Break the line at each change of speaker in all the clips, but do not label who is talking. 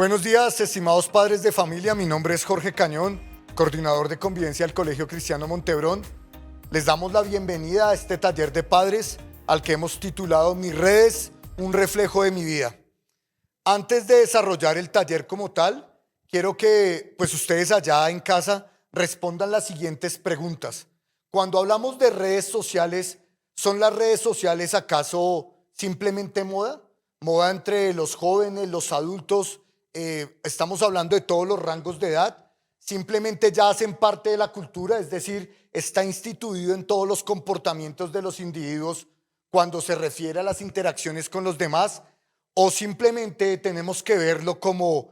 Buenos días, estimados padres de familia. Mi nombre es Jorge Cañón, coordinador de convivencia del Colegio Cristiano Montebrón. Les damos la bienvenida a este taller de padres al que hemos titulado Mis redes, un reflejo de mi vida. Antes de desarrollar el taller como tal, quiero que ustedes allá en casa respondan las siguientes preguntas. Cuando hablamos de redes sociales, ¿son las redes sociales acaso simplemente moda? Moda entre los jóvenes, los adultos, estamos hablando de todos los rangos de edad. Simplemente ya hacen parte de la cultura, es decir, está instituido en todos los comportamientos de los individuos cuando se refiere a las interacciones con los demás, o simplemente tenemos que verlo como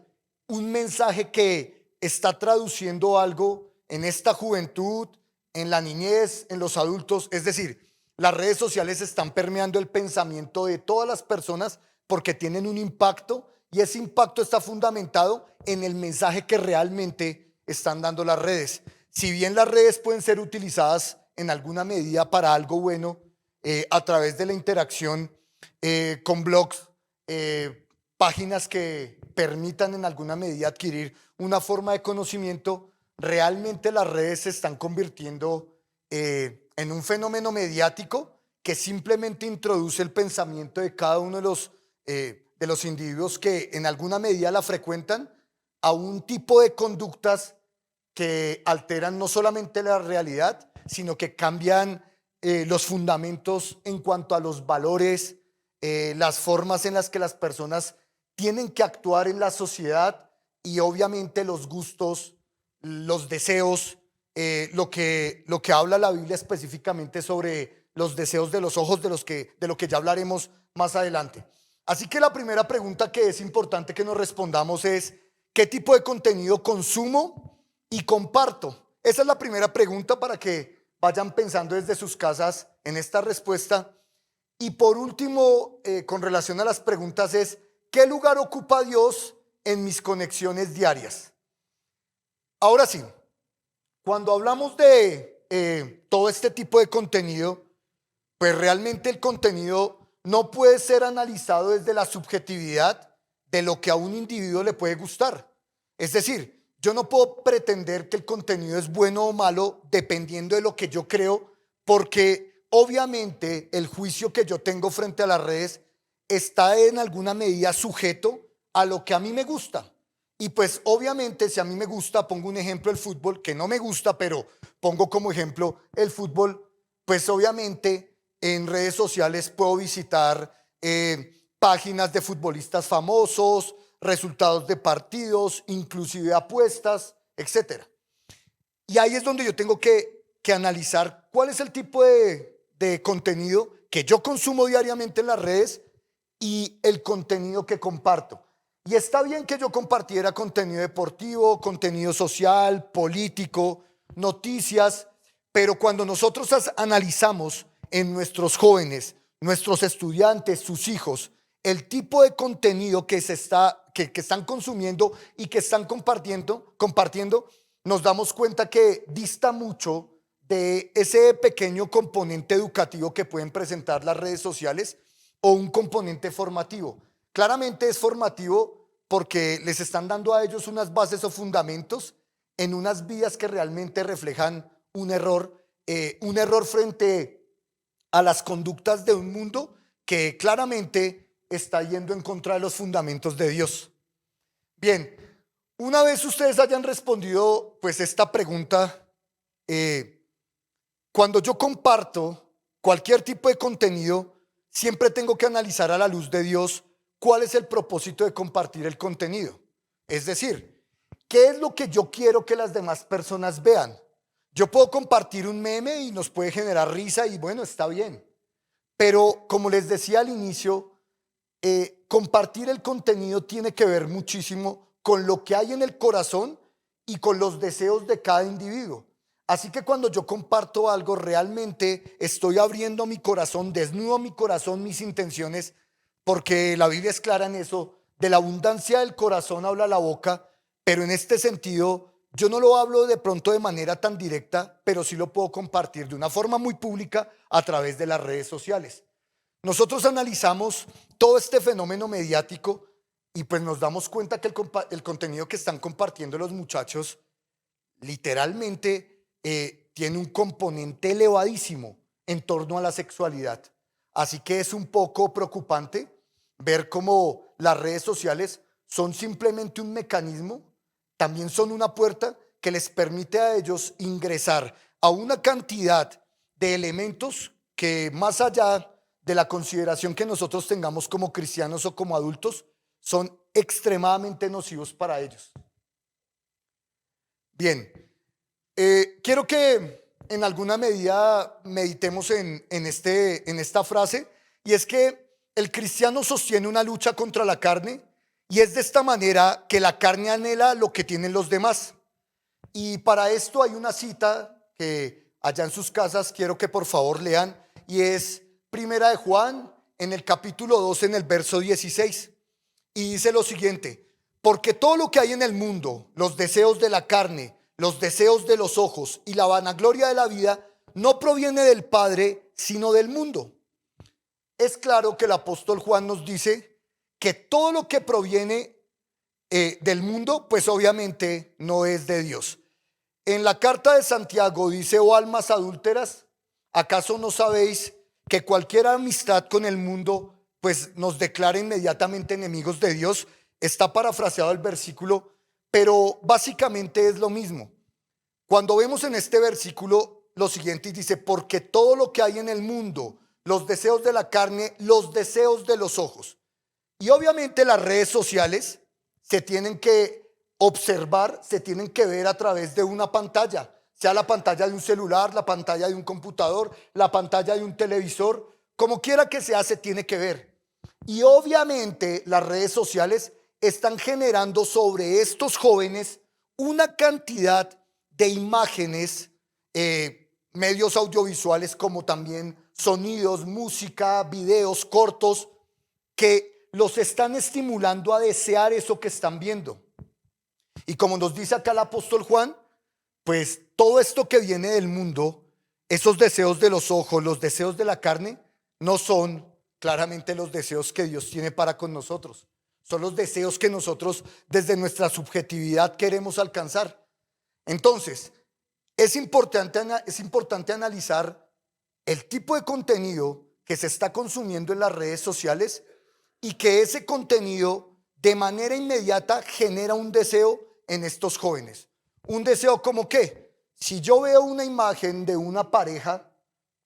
un mensaje que está traduciendo algo en esta juventud, en la niñez, en los adultos. Es decir, las redes sociales están permeando el pensamiento de todas las personas porque tienen un impacto, y ese impacto está fundamentado en el mensaje que realmente están dando las redes. Si bien las redes pueden ser utilizadas en alguna medida para algo bueno, a través de la interacción con blogs, páginas que permitan en alguna medida adquirir una forma de conocimiento, realmente las redes se están convirtiendo en un fenómeno mediático que simplemente introduce el pensamiento de cada uno de los individuos que en alguna medida la frecuentan a un tipo de conductas que alteran no solamente la realidad, sino que cambian los fundamentos en cuanto a los valores, las formas en las que las personas tienen que actuar en la sociedad, y obviamente los gustos, los deseos, lo que habla la Biblia específicamente sobre los deseos de los ojos, de lo que ya hablaremos más adelante. Así que la primera pregunta que es importante que nos respondamos es: ¿qué tipo de contenido consumo y comparto? Esa es la primera pregunta para que vayan pensando desde sus casas en esta respuesta. Y por último, con relación a las preguntas es: ¿qué lugar ocupa Dios en mis conexiones diarias? Ahora sí, cuando hablamos de todo este tipo de contenido, pues realmente el contenido no puede ser analizado desde la subjetividad de lo que a un individuo le puede gustar. Es decir, yo no puedo pretender que el contenido es bueno o malo dependiendo de lo que yo creo, porque obviamente el juicio que yo tengo frente a las redes está en alguna medida sujeto a lo que a mí me gusta. Y pues obviamente si a mí me gusta, pongo un ejemplo, el fútbol, que no me gusta, pero pongo como ejemplo el fútbol, pues obviamente en redes sociales puedo visitar páginas de futbolistas famosos, resultados de partidos, inclusive apuestas, etcétera. Y ahí es donde yo tengo que analizar cuál es el tipo de contenido que yo consumo diariamente en las redes y el contenido que comparto. Y está bien que yo compartiera contenido deportivo, contenido social, político, noticias, pero cuando nosotros analizamos en nuestros jóvenes, nuestros estudiantes, sus hijos, el tipo de contenido que están consumiendo y que están compartiendo, nos damos cuenta que dista mucho de ese pequeño componente educativo que pueden presentar las redes sociales, o un componente formativo. Claramente es formativo porque les están dando a ellos unas bases o fundamentos en unas vidas que realmente reflejan un error frente a las conductas de un mundo que claramente está yendo en contra de los fundamentos de Dios. Bien, una vez ustedes hayan respondido esta pregunta, cuando yo comparto cualquier tipo de contenido, siempre tengo que analizar a la luz de Dios cuál es el propósito de compartir el contenido. Es decir, ¿qué es lo que yo quiero que las demás personas vean? Yo puedo compartir un meme y nos puede generar risa y bueno, está bien. Pero como les decía al inicio, compartir el contenido tiene que ver muchísimo con lo que hay en el corazón y con los deseos de cada individuo. Así que cuando yo comparto algo, realmente estoy abriendo mi corazón, desnudo mi corazón, mis intenciones, porque la Biblia es clara en eso: de la abundancia del corazón habla la boca. Pero en este sentido, yo no lo hablo de pronto de manera tan directa, pero sí lo puedo compartir de una forma muy pública a través de las redes sociales. Nosotros analizamos todo este fenómeno mediático y pues nos damos cuenta que el contenido que están compartiendo los muchachos literalmente tiene un componente elevadísimo en torno a la sexualidad. Así que es un poco preocupante ver cómo las redes sociales son simplemente un mecanismo, también son una puerta que les permite a ellos ingresar a una cantidad de elementos que, más allá de la consideración que nosotros tengamos como cristianos o como adultos, son extremadamente nocivos para ellos. Bien, quiero que en alguna medida meditemos en esta frase, y es que el cristiano sostiene una lucha contra la carne, y es de esta manera que la carne anhela lo que tienen los demás. Y para esto hay una cita que allá en sus casas quiero que por favor lean, y es Primera de Juan, en el capítulo 2, en el verso 16, y dice lo siguiente: porque todo lo que hay en el mundo, los deseos de la carne, los deseos de los ojos y la vanagloria de la vida, no proviene del Padre, sino del mundo. Es claro que el apóstol Juan nos dice que todo lo que proviene del mundo, pues obviamente no es de Dios. En la carta de Santiago dice: oh almas adúlteras, ¿acaso no sabéis que cualquier amistad con el mundo pues nos declara inmediatamente enemigos de Dios? Está parafraseado el versículo, pero básicamente es lo mismo. Cuando vemos en este versículo lo siguiente, y dice: porque todo lo que hay en el mundo, los deseos de la carne, los deseos de los ojos. Y obviamente las redes sociales se tienen que observar, se tienen que ver a través de una pantalla, sea la pantalla de un celular, la pantalla de un computador, la pantalla de un televisor, como quiera que sea, se tiene que ver. Y obviamente las redes sociales están generando sobre estos jóvenes una cantidad de imágenes, medios audiovisuales, como también sonidos, música, videos cortos, que los están estimulando a desear eso que están viendo. Y como nos dice acá el apóstol Juan, pues todo esto que viene del mundo, esos deseos de los ojos, los deseos de la carne, no son claramente los deseos que Dios tiene para con nosotros. Son los deseos que nosotros desde nuestra subjetividad queremos alcanzar. Entonces, es importante analizar el tipo de contenido que se está consumiendo en las redes sociales, y que ese contenido de manera inmediata genera un deseo en estos jóvenes. Un deseo como que, si yo veo una imagen de una pareja,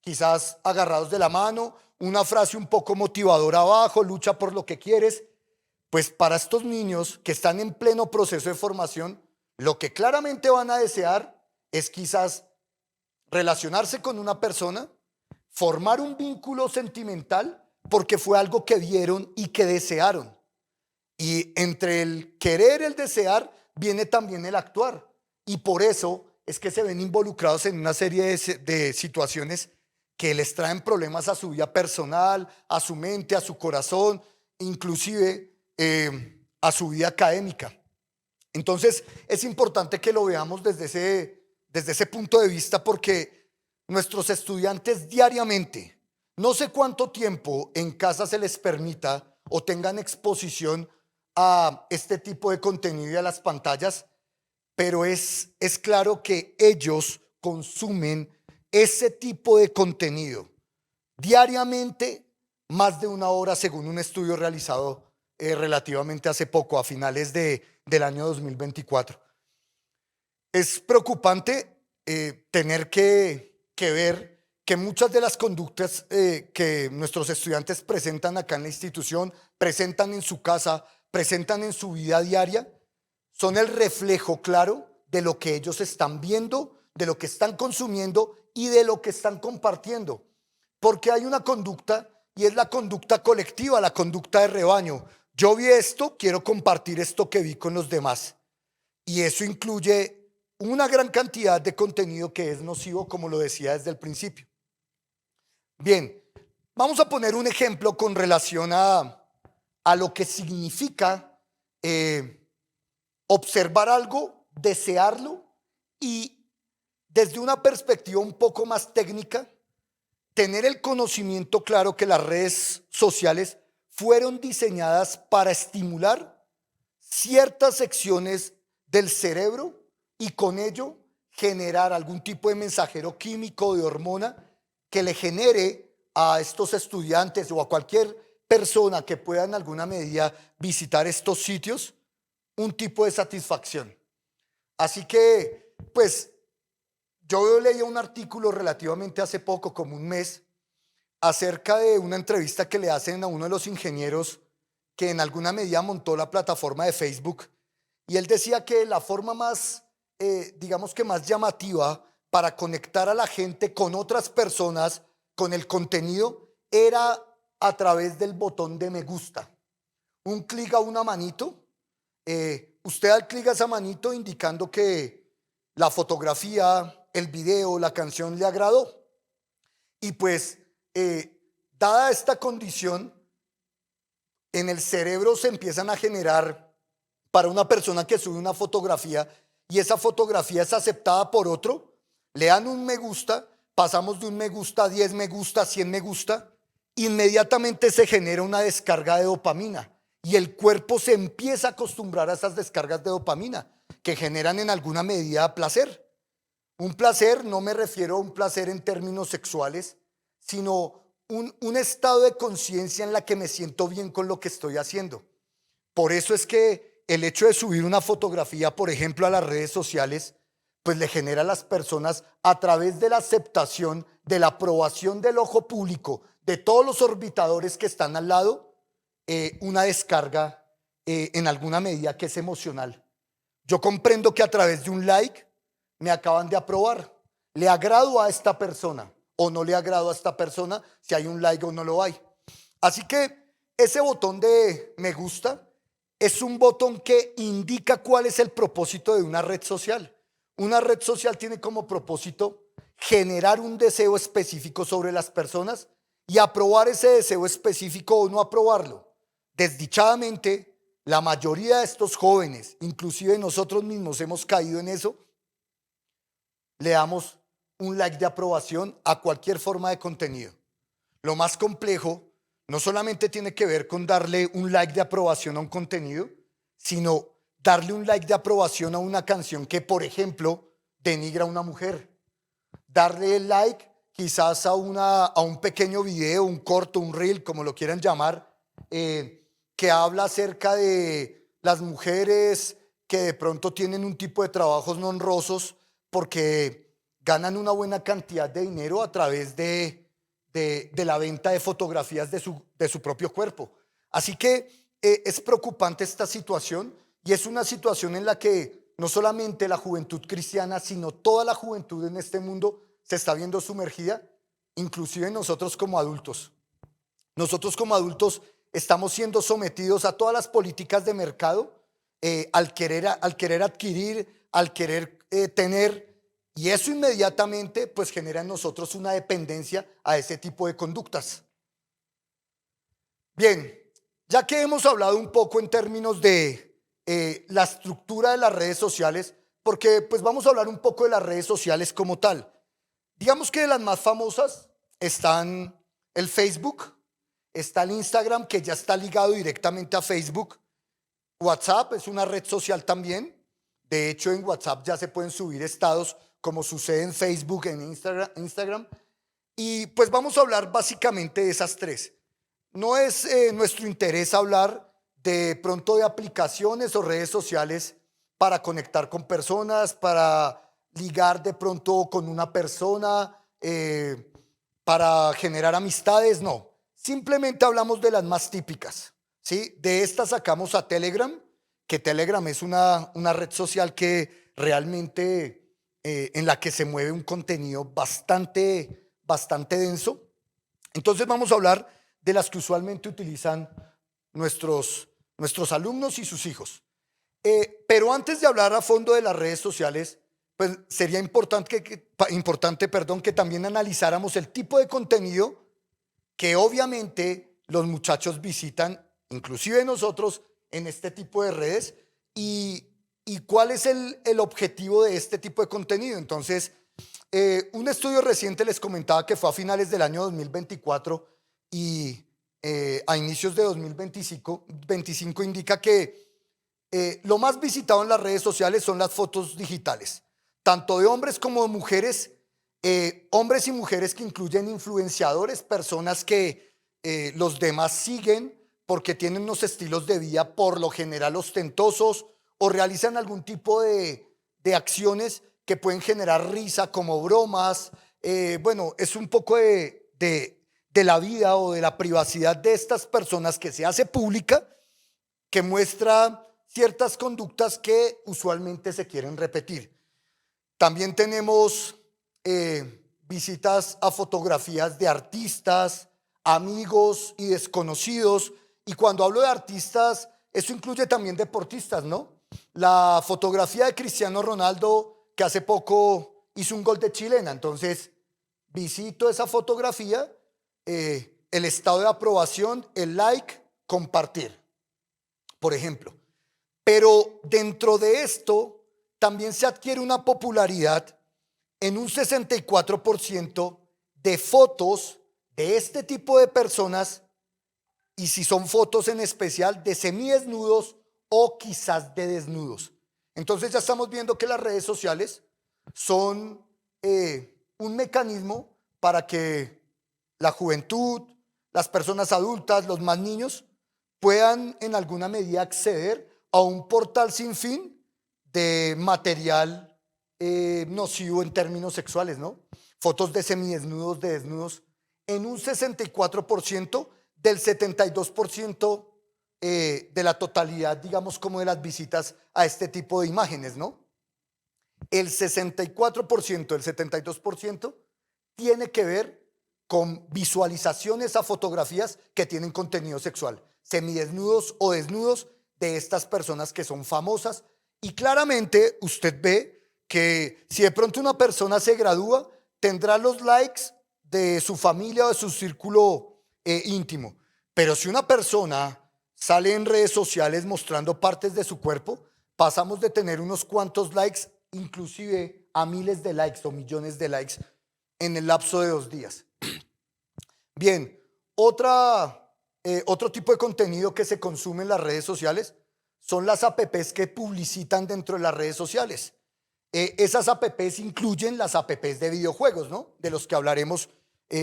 quizás agarrados de la mano, una frase un poco motivadora abajo: lucha por lo que quieres, pues para estos niños que están en pleno proceso de formación, lo que claramente van a desear es quizás relacionarse con una persona, formar un vínculo sentimental, porque fue algo que vieron y que desearon. Y entre el querer y el desear viene también el actuar. Y por eso es que se ven involucrados en una serie de situaciones que les traen problemas a su vida personal, a su mente, a su corazón, inclusive a su vida académica. Entonces es importante que lo veamos desde ese punto de vista, porque nuestros estudiantes diariamente, no sé cuánto tiempo en casa se les permita o tengan exposición a este tipo de contenido y a las pantallas, pero es claro que ellos consumen ese tipo de contenido diariamente, más de 1 hora, según un estudio realizado relativamente hace poco, a finales del año 2024. Es preocupante tener que ver que muchas de las conductas que nuestros estudiantes presentan acá en la institución, presentan en su casa, presentan en su vida diaria, son el reflejo claro de lo que ellos están viendo, de lo que están consumiendo y de lo que están compartiendo. Porque hay una conducta, y es la conducta colectiva, la conducta de rebaño. Yo vi esto, quiero compartir esto que vi con los demás. Y eso incluye una gran cantidad de contenido que es nocivo, como lo decía desde el principio. Bien, vamos a poner un ejemplo con relación a lo que significa observar algo, desearlo, y desde una perspectiva un poco más técnica, tener el conocimiento claro que las redes sociales fueron diseñadas para estimular ciertas secciones del cerebro y con ello generar algún tipo de mensajero químico, de hormona, que le genere a estos estudiantes o a cualquier persona que pueda en alguna medida visitar estos sitios un tipo de satisfacción. Así que, pues, yo leí un artículo relativamente hace poco, como un mes, acerca de una entrevista que le hacen a uno de los ingenieros que en alguna medida montó la plataforma de Facebook, y él decía que la forma más, digamos que más llamativa para conectar a la gente con otras personas, con el contenido, era a través del botón de me gusta. Un clic a una manito, usted da el clic a esa manito indicando que la fotografía, el video, la canción le agradó. Y pues, dada esta condición, en el cerebro se empiezan a generar, para una persona que sube una fotografía y esa fotografía es aceptada por otro, le dan un me gusta, pasamos de un me gusta a 10 me gusta, 100 me gusta, inmediatamente se genera una descarga de dopamina y el cuerpo se empieza a acostumbrar a esas descargas de dopamina que generan en alguna medida placer. Un placer, no me refiero a un placer en términos sexuales, sino un estado de conciencia en la que me siento bien con lo que estoy haciendo. Por eso es que el hecho de subir una fotografía, por ejemplo, a las redes sociales, pues le genera a las personas, a través de la aceptación, de la aprobación del ojo público, de todos los orbitadores que están al lado, una descarga en alguna medida que es emocional. Yo comprendo que a través de un like me acaban de aprobar. ¿Le agrado a esta persona o no le agrado a esta persona? Si hay un like o no lo hay. Así que ese botón de me gusta es un botón que indica cuál es el propósito de una red social. Una red social tiene como propósito generar un deseo específico sobre las personas y aprobar ese deseo específico o no aprobarlo. Desdichadamente, la mayoría de estos jóvenes, inclusive nosotros mismos hemos caído en eso, le damos un like de aprobación a cualquier forma de contenido. Lo más complejo no solamente tiene que ver con darle un like de aprobación a un contenido, sino darle un like de aprobación a una canción que, por ejemplo, denigra a una mujer. Darle el like quizás a un pequeño video, un corto, un reel, como lo quieran llamar, que habla acerca de las mujeres que de pronto tienen un tipo de trabajos no honrosos porque ganan una buena cantidad de dinero a través de la venta de fotografías de su propio cuerpo. Así que es preocupante esta situación y es una situación en la que no solamente la juventud cristiana, sino toda la juventud en este mundo se está viendo sumergida, inclusive nosotros como adultos. Nosotros como adultos estamos siendo sometidos a todas las políticas de mercado, al querer adquirir, al querer tener, y eso inmediatamente pues genera en nosotros una dependencia a ese tipo de conductas. Bien, ya que hemos hablado un poco en términos de la estructura de las redes sociales, porque pues vamos a hablar un poco de las redes sociales como tal. Digamos que de las más famosas están el Facebook, está el Instagram, que ya está ligado directamente a Facebook. WhatsApp es una red social también. De hecho, en WhatsApp ya se pueden subir estados como sucede en Facebook, en Instagram. Y pues vamos a hablar básicamente de esas tres. No es nuestro interés hablar de pronto de aplicaciones o redes sociales para conectar con personas, para ligar de pronto con una persona, para generar amistades, no. Simplemente hablamos de las más típicas, ¿sí? De estas sacamos a Telegram, que Telegram es una red social que realmente en la que se mueve un contenido bastante denso. Entonces vamos a hablar de las que usualmente utilizan nuestros alumnos y sus hijos. Pero antes de hablar a fondo de las redes sociales, pues sería importante que también analizáramos el tipo de contenido que obviamente los muchachos visitan, inclusive nosotros, en este tipo de redes, y cuál es el objetivo de este tipo de contenido. Entonces, un estudio reciente les comentaba que fue a finales del año 2024 y a inicios de 2025 indica que lo más visitado en las redes sociales son las fotos digitales, tanto de hombres como de mujeres, hombres y mujeres que incluyen influenciadores, personas que los demás siguen porque tienen unos estilos de vida por lo general ostentosos o realizan algún tipo de acciones que pueden generar risa como bromas. Bueno, es un poco de la vida o de la privacidad de estas personas que se hace pública, que muestra ciertas conductas que usualmente se quieren repetir. También tenemos visitas a fotografías de artistas, amigos y desconocidos. Y cuando hablo de artistas, eso incluye también deportistas, ¿no? La fotografía de Cristiano Ronaldo, que hace poco hizo un gol de chilena. Entonces, visito esa fotografía, el estado de aprobación, el like, compartir, por ejemplo. Pero dentro de esto también se adquiere una popularidad en un 64% de fotos de este tipo de personas, y si son fotos en especial de semidesnudos o quizás de desnudos. Entonces ya estamos viendo que las redes sociales son un mecanismo para que la juventud, las personas adultas, los más niños puedan en alguna medida acceder a un portal sin fin de material nocivo en términos sexuales, ¿no? Fotos de semidesnudos, de desnudos, en un 64% del 72% de la totalidad, digamos, como de las visitas a este tipo de imágenes, ¿no? El 64%, el 72% tiene que ver con visualizaciones a fotografías que tienen contenido sexual, semidesnudos o desnudos de estas personas que son famosas. Y claramente usted ve que si de pronto una persona se gradúa, tendrá los likes de su familia o de su círculo íntimo. Pero si una persona sale en redes sociales mostrando partes de su cuerpo, pasamos de tener unos cuantos likes, inclusive a miles de likes o millones de likes en el lapso de 2 días. Bien, otro tipo de contenido que se consume en las redes sociales son las apps que publicitan dentro de las redes sociales. Esas apps incluyen las apps de videojuegos, ¿no? De los que hablaremos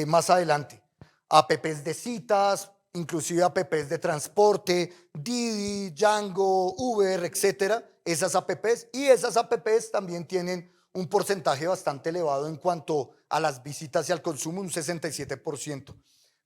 más adelante. Apps de citas, inclusive apps de transporte, Didi, Django, Uber, etcétera. Esas apps, y esas apps también tienen un porcentaje bastante elevado en cuanto a las visitas y al consumo, un 67%.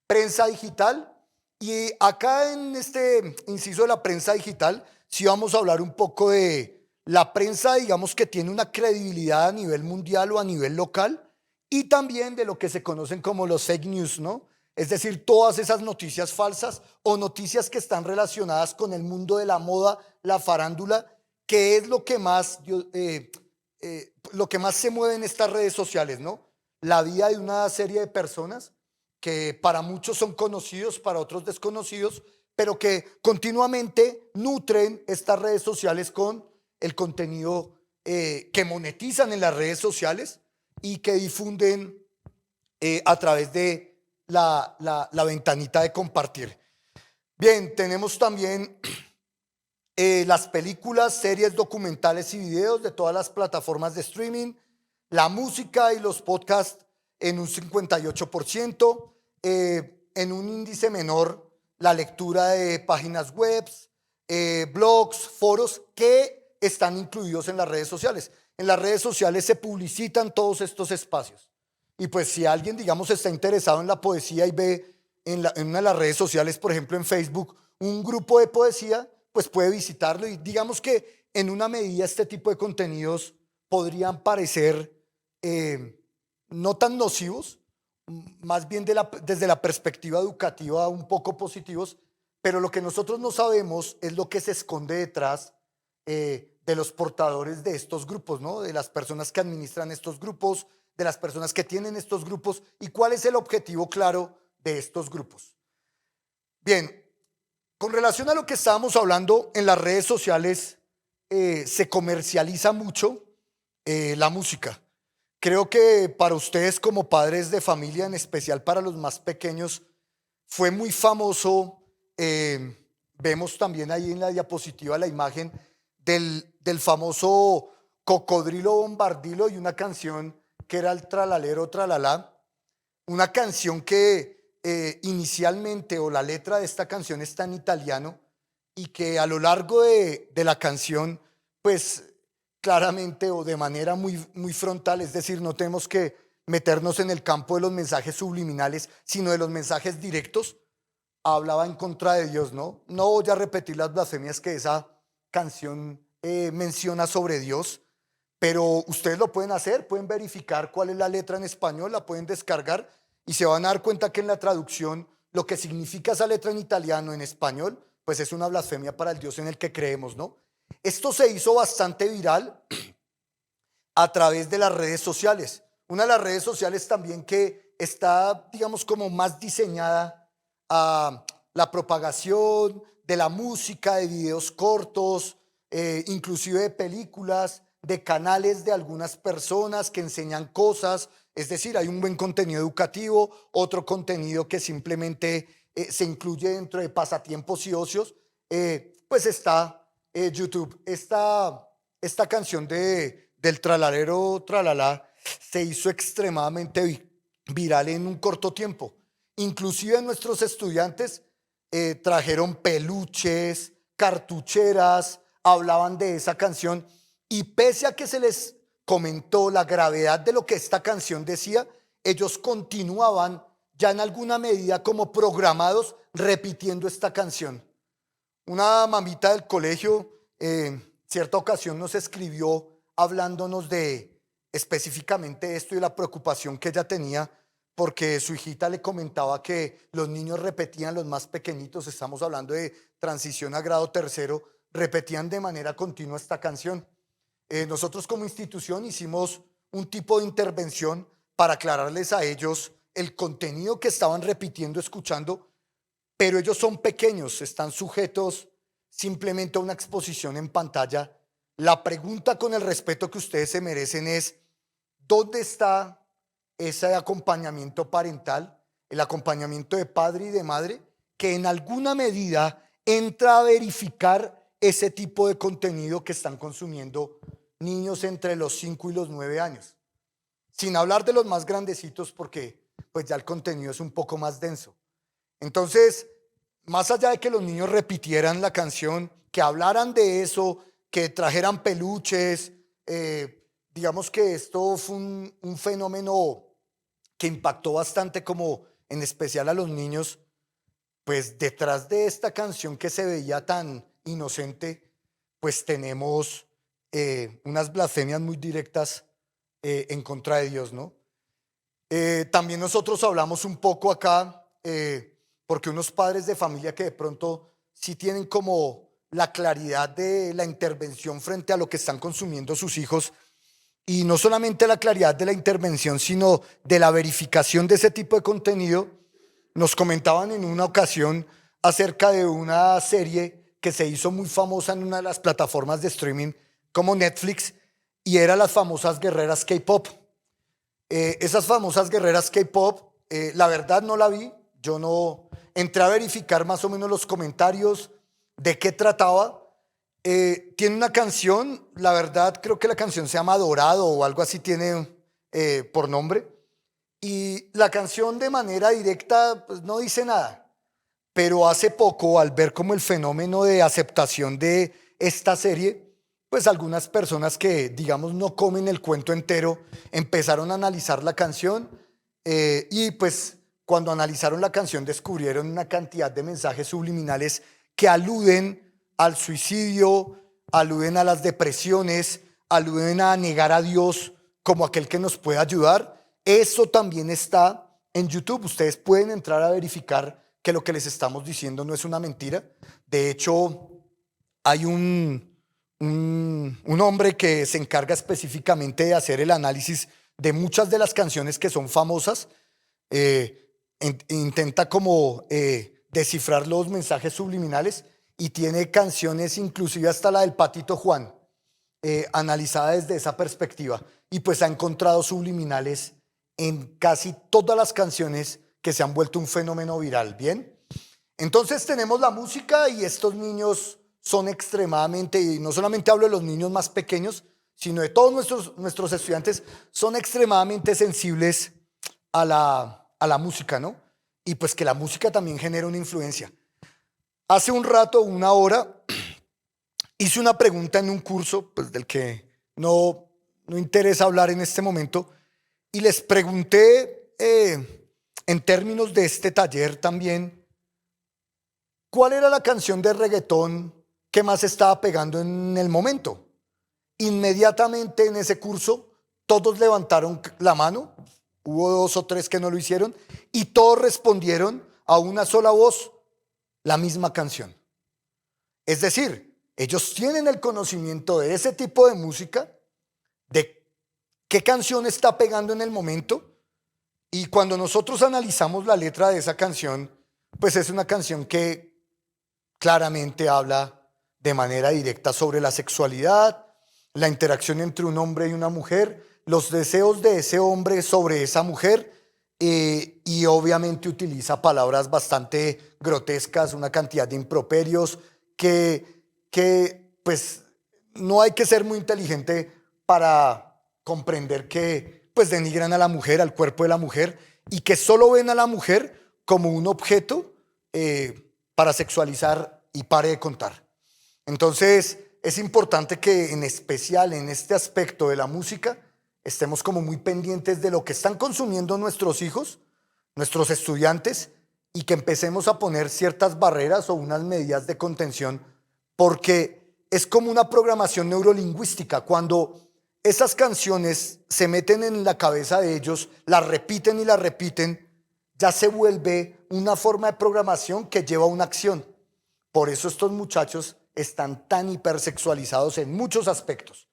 Prensa digital, y acá en este inciso de la prensa digital sí vamos a hablar un poco de la prensa, digamos, que tiene una credibilidad a nivel mundial o a nivel local, y también de lo que se conocen como los fake news, ¿no? Es decir, todas esas noticias falsas o noticias que están relacionadas con el mundo de la moda, la farándula, que es lo que más se mueve en estas redes sociales, ¿no? La vida de una serie de personas que para muchos son conocidos, para otros desconocidos, pero que continuamente nutren estas redes sociales con el contenido que monetizan en las redes sociales y que difunden a través de la ventanita de compartir. Bien, tenemos también las películas, series, documentales y videos de todas las plataformas de streaming, la música y los podcasts en un 58%, en un índice menor la lectura de páginas web, blogs, foros que están incluidos en las redes sociales. En las redes sociales se publicitan todos estos espacios. Y pues si alguien, digamos, está interesado en la poesía y ve en una de las redes sociales, por ejemplo en Facebook, un grupo de poesía, pues puede visitarlo, y digamos que en una medida este tipo de contenidos podrían parecer no tan nocivos, más bien desde la perspectiva educativa un poco positivos, pero lo que nosotros no sabemos es lo que se esconde detrás de los portadores de estos grupos, ¿no? De las personas que administran estos grupos, de las personas que tienen estos grupos, y cuál es el objetivo claro de estos grupos. Bien, con relación a lo que estábamos hablando, en las redes sociales se comercializa mucho la música. Creo que para ustedes como padres de familia, en especial para los más pequeños, fue muy famoso, vemos también ahí en la diapositiva la imagen del famoso Cocodrilo Bombardilo y una canción que era el Tralalero Tralalá, una canción que inicialmente, o la letra de esta canción está en italiano, y que a lo largo de la canción, pues claramente o de manera muy frontal, es decir, no tenemos que meternos en el campo de los mensajes subliminales, sino de los mensajes directos, hablaba en contra de Dios, ¿no? No voy a repetir las blasfemias que esa canción menciona sobre Dios, pero ustedes lo pueden hacer, pueden verificar cuál es la letra en español, la pueden descargar y se van a dar cuenta que en la traducción lo que significa esa letra en italiano, en español, pues es una blasfemia para el Dios en el que creemos, ¿no? Esto se hizo bastante viral a través de las redes sociales. Una de las redes sociales también que está, digamos, como más diseñada a la propagación de la música, de videos cortos, inclusive de películas, de canales de algunas personas que enseñan cosas. Es decir, hay un buen contenido educativo, otro contenido que simplemente se incluye dentro de pasatiempos y ocios. Pues está YouTube. Esta canción del Tralalero Tralalá se hizo extremadamente viral en un corto tiempo. Inclusive nuestros estudiantes trajeron peluches, cartucheras, hablaban de esa canción, y pese a que se les comentó la gravedad de lo que esta canción decía, ellos continuaban ya en alguna medida como programados repitiendo esta canción. Una mamita del colegio cierta ocasión nos escribió hablándonos de específicamente esto y la preocupación que ella tenía porque su hijita le comentaba que los niños repetían, los más pequeñitos, estamos hablando de transición a grado tercero, repetían de manera continua esta canción. Nosotros como institución hicimos un tipo de intervención para aclararles a ellos el contenido que estaban repitiendo, escuchando, pero ellos son pequeños, están sujetos simplemente a una exposición en pantalla. La pregunta, con el respeto que ustedes se merecen, es: ¿dónde está ese acompañamiento parental, el acompañamiento de padre y de madre, que en alguna medida entra a verificar ese tipo de contenido que están consumiendo niños entre los 5 y los 9 años? Sin hablar de los más grandecitos, porque pues ya el contenido es un poco más denso. Entonces, más allá de que los niños repitieran la canción, que hablaran de eso, que trajeran peluches, digamos que esto fue un fenómeno que impactó bastante, como en especial a los niños. Pues detrás de esta canción que se veía tan inocente, pues tenemos unas blasfemias muy directas en contra de Dios, ¿no? También nosotros hablamos un poco acá, porque unos padres de familia que de pronto sí tienen como la claridad de la intervención frente a lo que están consumiendo sus hijos, y no solamente la claridad de la intervención, sino de la verificación de ese tipo de contenido, nos comentaban en una ocasión acerca de una serie que se hizo muy famosa en una de las plataformas de streaming como Netflix, y era las famosas guerreras K-pop. Esas famosas guerreras K-pop, la verdad no la vi, yo no entré a verificar más o menos los comentarios de qué trataba. Tiene una canción, la verdad creo que la canción se llama Dorado o algo así tiene por nombre, y la canción de manera directa pues no dice nada, pero hace poco, al ver como el fenómeno de aceptación de esta serie, pues algunas personas que, digamos, no comen el cuento entero, empezaron a analizar la canción, y pues cuando analizaron la canción descubrieron una cantidad de mensajes subliminales que aluden al suicidio, aluden a las depresiones, aluden a negar a Dios como aquel que nos puede ayudar. Eso también está en YouTube. Ustedes pueden entrar a verificar que lo que les estamos diciendo no es una mentira. De hecho, hay un hombre que se encarga específicamente de hacer el análisis de muchas de las canciones que son famosas. Intenta como descifrar los mensajes subliminales, y tiene canciones, inclusive hasta la del Patito Juan, analizada desde esa perspectiva, y pues ha encontrado subliminales en casi todas las canciones que se han vuelto un fenómeno viral. Bien, entonces tenemos la música, y estos niños son extremadamente, y no solamente hablo de los niños más pequeños, sino de todos nuestros estudiantes, son extremadamente sensibles a la música, ¿no? Y pues que la música también genera una influencia. Hace un rato, una hora, hice una pregunta en un curso, pues del que no interesa hablar en este momento, y les pregunté, en términos de este taller también, ¿cuál era la canción de reggaetón que más estaba pegando en el momento? Inmediatamente en ese curso, todos levantaron la mano, hubo 2 o 3 que no lo hicieron, y todos respondieron a una sola voz la misma canción. Es decir, ellos tienen el conocimiento de ese tipo de música, de qué canción está pegando en el momento, y cuando nosotros analizamos la letra de esa canción, pues es una canción que claramente habla de manera directa sobre la sexualidad, la interacción entre un hombre y una mujer, los deseos de ese hombre sobre esa mujer, y obviamente utiliza palabras bastante grotescas, una cantidad de improperios que pues no hay que ser muy inteligente para comprender que pues denigran a la mujer, al cuerpo de la mujer, y que solo ven a la mujer como un objeto para sexualizar y pare de contar. Entonces es importante que en especial en este aspecto de la música estemos como muy pendientes de lo que están consumiendo nuestros hijos, nuestros estudiantes, y que empecemos a poner ciertas barreras o unas medidas de contención, porque es como una programación neurolingüística. Cuando esas canciones se meten en la cabeza de ellos, las repiten y las repiten, ya se vuelve una forma de programación que lleva a una acción. Por eso estos muchachos están tan hipersexualizados en muchos aspectos.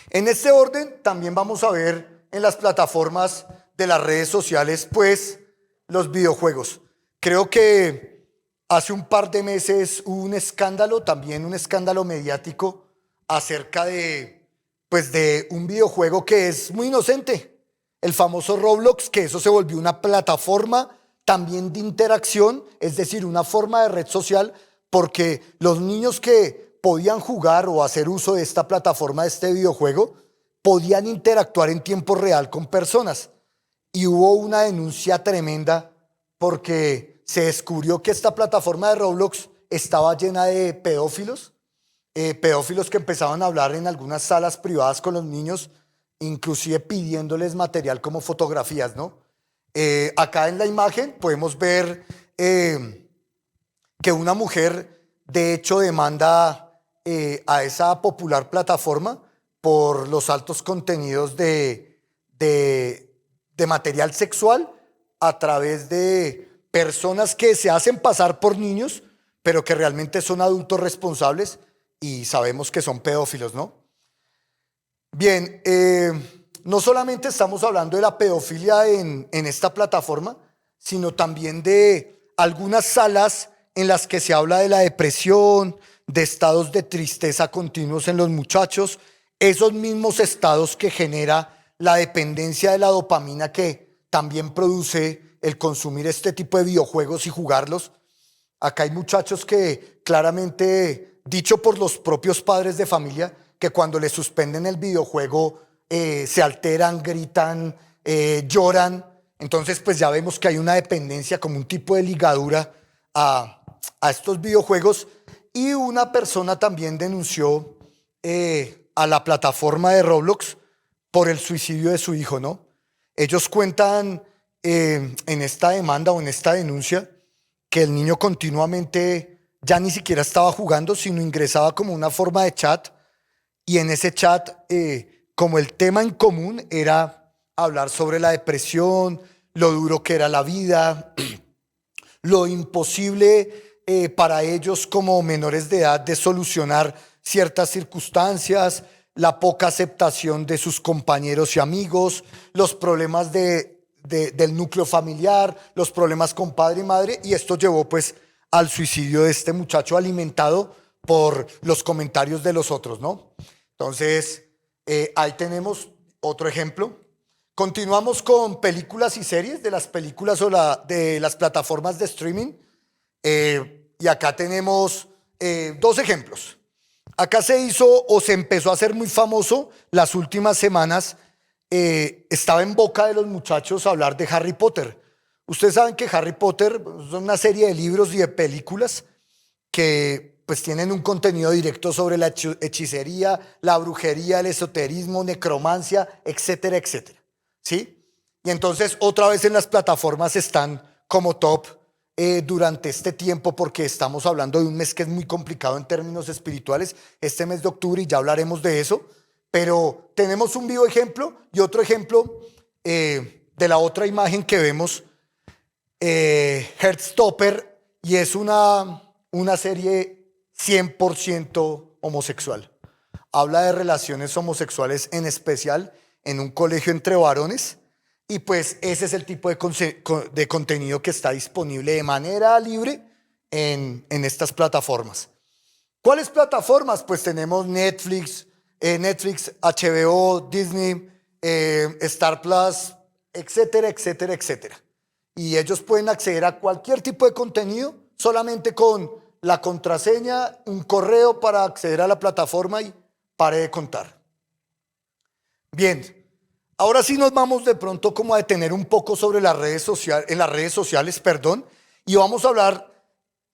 En este orden también vamos a ver en las plataformas de las redes sociales, pues, los videojuegos. Creo que hace un par de meses hubo un escándalo, también un escándalo mediático, acerca pues, de un videojuego que es muy inocente, el famoso Roblox, que eso se volvió una plataforma también de interacción, es decir, una forma de red social, porque los niños que podían jugar o hacer uso de esta plataforma, de este videojuego, podían interactuar en tiempo real con personas. Y hubo una denuncia tremenda porque se descubrió que esta plataforma de Roblox estaba llena de pedófilos, pedófilos que empezaban a hablar en algunas salas privadas con los niños, inclusive pidiéndoles material como fotografías, ¿no? Acá en la imagen podemos ver que una mujer de hecho demanda a esa popular plataforma por los altos contenidos de material sexual a través de personas que se hacen pasar por niños, pero que realmente son adultos responsables y sabemos que son pedófilos, ¿no? Bien, no solamente estamos hablando de la pedofilia en esta plataforma, sino también de algunas salas en las que se habla de la depresión, de estados de tristeza continuos en los muchachos, esos mismos estados que genera la dependencia de la dopamina que también produce el consumir este tipo de videojuegos y jugarlos. Acá hay muchachos que claramente, dicho por los propios padres de familia, que cuando les suspenden el videojuego se alteran, gritan, lloran. Entonces pues ya vemos que hay una dependencia, como un tipo de ligadura a estos videojuegos. Y una persona también denunció a la plataforma de Roblox por el suicidio de su hijo, ¿no? Ellos cuentan en esta demanda o en esta denuncia que el niño continuamente ya ni siquiera estaba jugando, sino ingresaba como una forma de chat, y en ese chat, como el tema en común era hablar sobre la depresión, lo duro que era la vida, lo imposible para ellos como menores de edad de solucionar ciertas circunstancias, la poca aceptación de sus compañeros y amigos, los problemas del núcleo familiar, los problemas con padre y madre, y esto llevó pues al suicidio de este muchacho, alimentado por los comentarios de los otros, ¿no? Entonces, ahí tenemos otro ejemplo. Continuamos con películas y series de las películas o de las plataformas de streaming. Y acá tenemos dos ejemplos. Acá se hizo o se empezó a hacer muy famoso las últimas semanas. Estaba en boca de los muchachos hablar de Harry Potter. Ustedes saben que Harry Potter son una serie de libros y de películas que pues tienen un contenido directo sobre la hechicería, la brujería, el esoterismo, necromancia, etcétera, etcétera. ¿Sí? Y entonces otra vez en las plataformas están como top durante este tiempo, porque estamos hablando de un mes que es muy complicado en términos espirituales, este mes de octubre, y ya hablaremos de eso. Pero tenemos un vivo ejemplo y otro ejemplo de la otra imagen que vemos, Heartstopper, y es una serie 100% homosexual. Habla de relaciones homosexuales, en especial en un colegio entre varones, y pues ese es el tipo de contenido que está disponible de manera libre en estas plataformas. ¿Cuáles plataformas? Pues tenemos Netflix, HBO, Disney, Star Plus, etcétera, etcétera, etcétera. Y ellos pueden acceder a cualquier tipo de contenido solamente con la contraseña, un correo para acceder a la plataforma, y pare de contar. Bien, ahora sí nos vamos de pronto como a detener un poco sobre las redes sociales, y vamos a hablar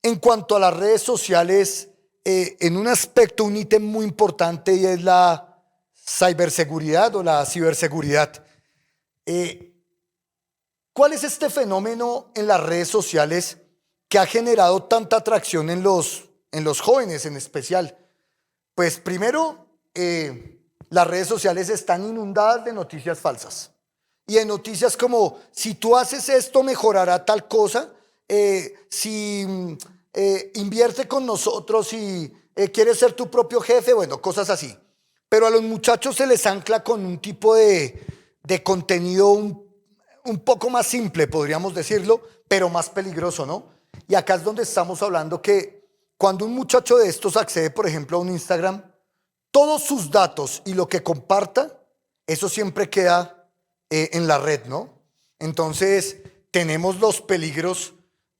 en cuanto a las redes sociales en un aspecto, un ítem muy importante, y es la ciberseguridad o la ciberseguridad. ¿Cuál es este fenómeno en las redes sociales que ha generado tanta atracción en los jóvenes en especial? Pues primero, las redes sociales están inundadas de noticias falsas, y de noticias como: si tú haces esto mejorará tal cosa, si invierte con nosotros y quieres ser tu propio jefe, bueno, cosas así. Pero a los muchachos se les ancla con un tipo de contenido un poco más simple, podríamos decirlo, pero más peligroso, ¿no? Y acá es donde estamos hablando que cuando un muchacho de estos accede, por ejemplo, a un Instagram, todos sus datos y lo que comparta, eso siempre queda en la red, ¿no? Entonces tenemos los peligros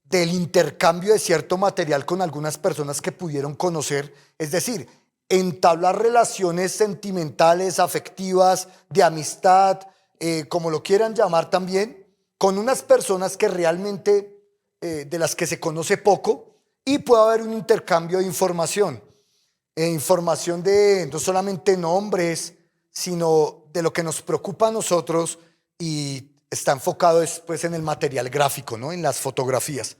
del intercambio de cierto material con algunas personas que pudieron conocer, es decir, entablar relaciones sentimentales, afectivas, de amistad, como lo quieran llamar también, con unas personas que realmente de las que se conoce poco, y puede haber un intercambio de información, información de no solamente nombres, sino de lo que nos preocupa a nosotros, y está enfocado después en el material gráfico, ¿no? En las fotografías.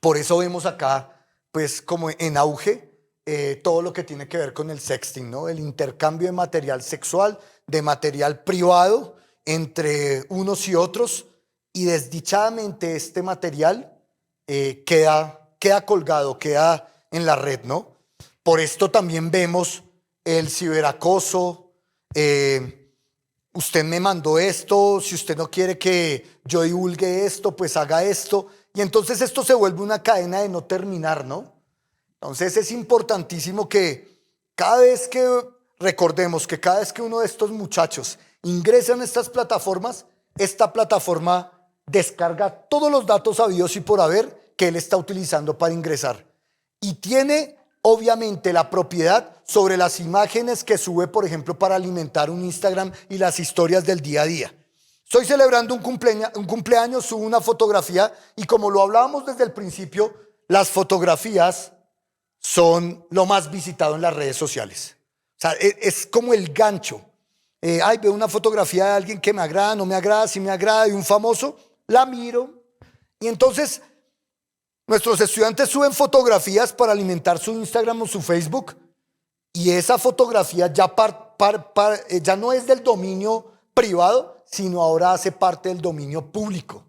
Por eso vemos acá, pues, como en auge todo lo que tiene que ver con el sexting, ¿no? El intercambio de material sexual, de material privado entre unos y otros, y desdichadamente este material queda colgado, queda en la red, ¿no? Por esto también vemos el ciberacoso. Usted me mandó esto, si usted no quiere que yo divulgue esto, pues haga esto. Y entonces esto se vuelve una cadena de no terminar, ¿no? Entonces es importantísimo que recordemos que cada vez que uno de estos muchachos ingresa en estas plataformas, esta plataforma descarga todos los datos habidos y por haber que él está utilizando para ingresar. Y tiene obviamente la propiedad sobre las imágenes que sube, por ejemplo, para alimentar un Instagram y las historias del día a día. Estoy celebrando un cumpleaños, subo una fotografía, y como lo hablábamos desde el principio, las fotografías son lo más visitado en las redes sociales. O sea, es como el gancho. Veo una fotografía de alguien que me agrada, no me agrada, si me agrada, de un famoso, la miro. Y entonces nuestros estudiantes suben fotografías para alimentar su Instagram o su Facebook, y esa fotografía ya no es del dominio privado, sino ahora hace parte del dominio público.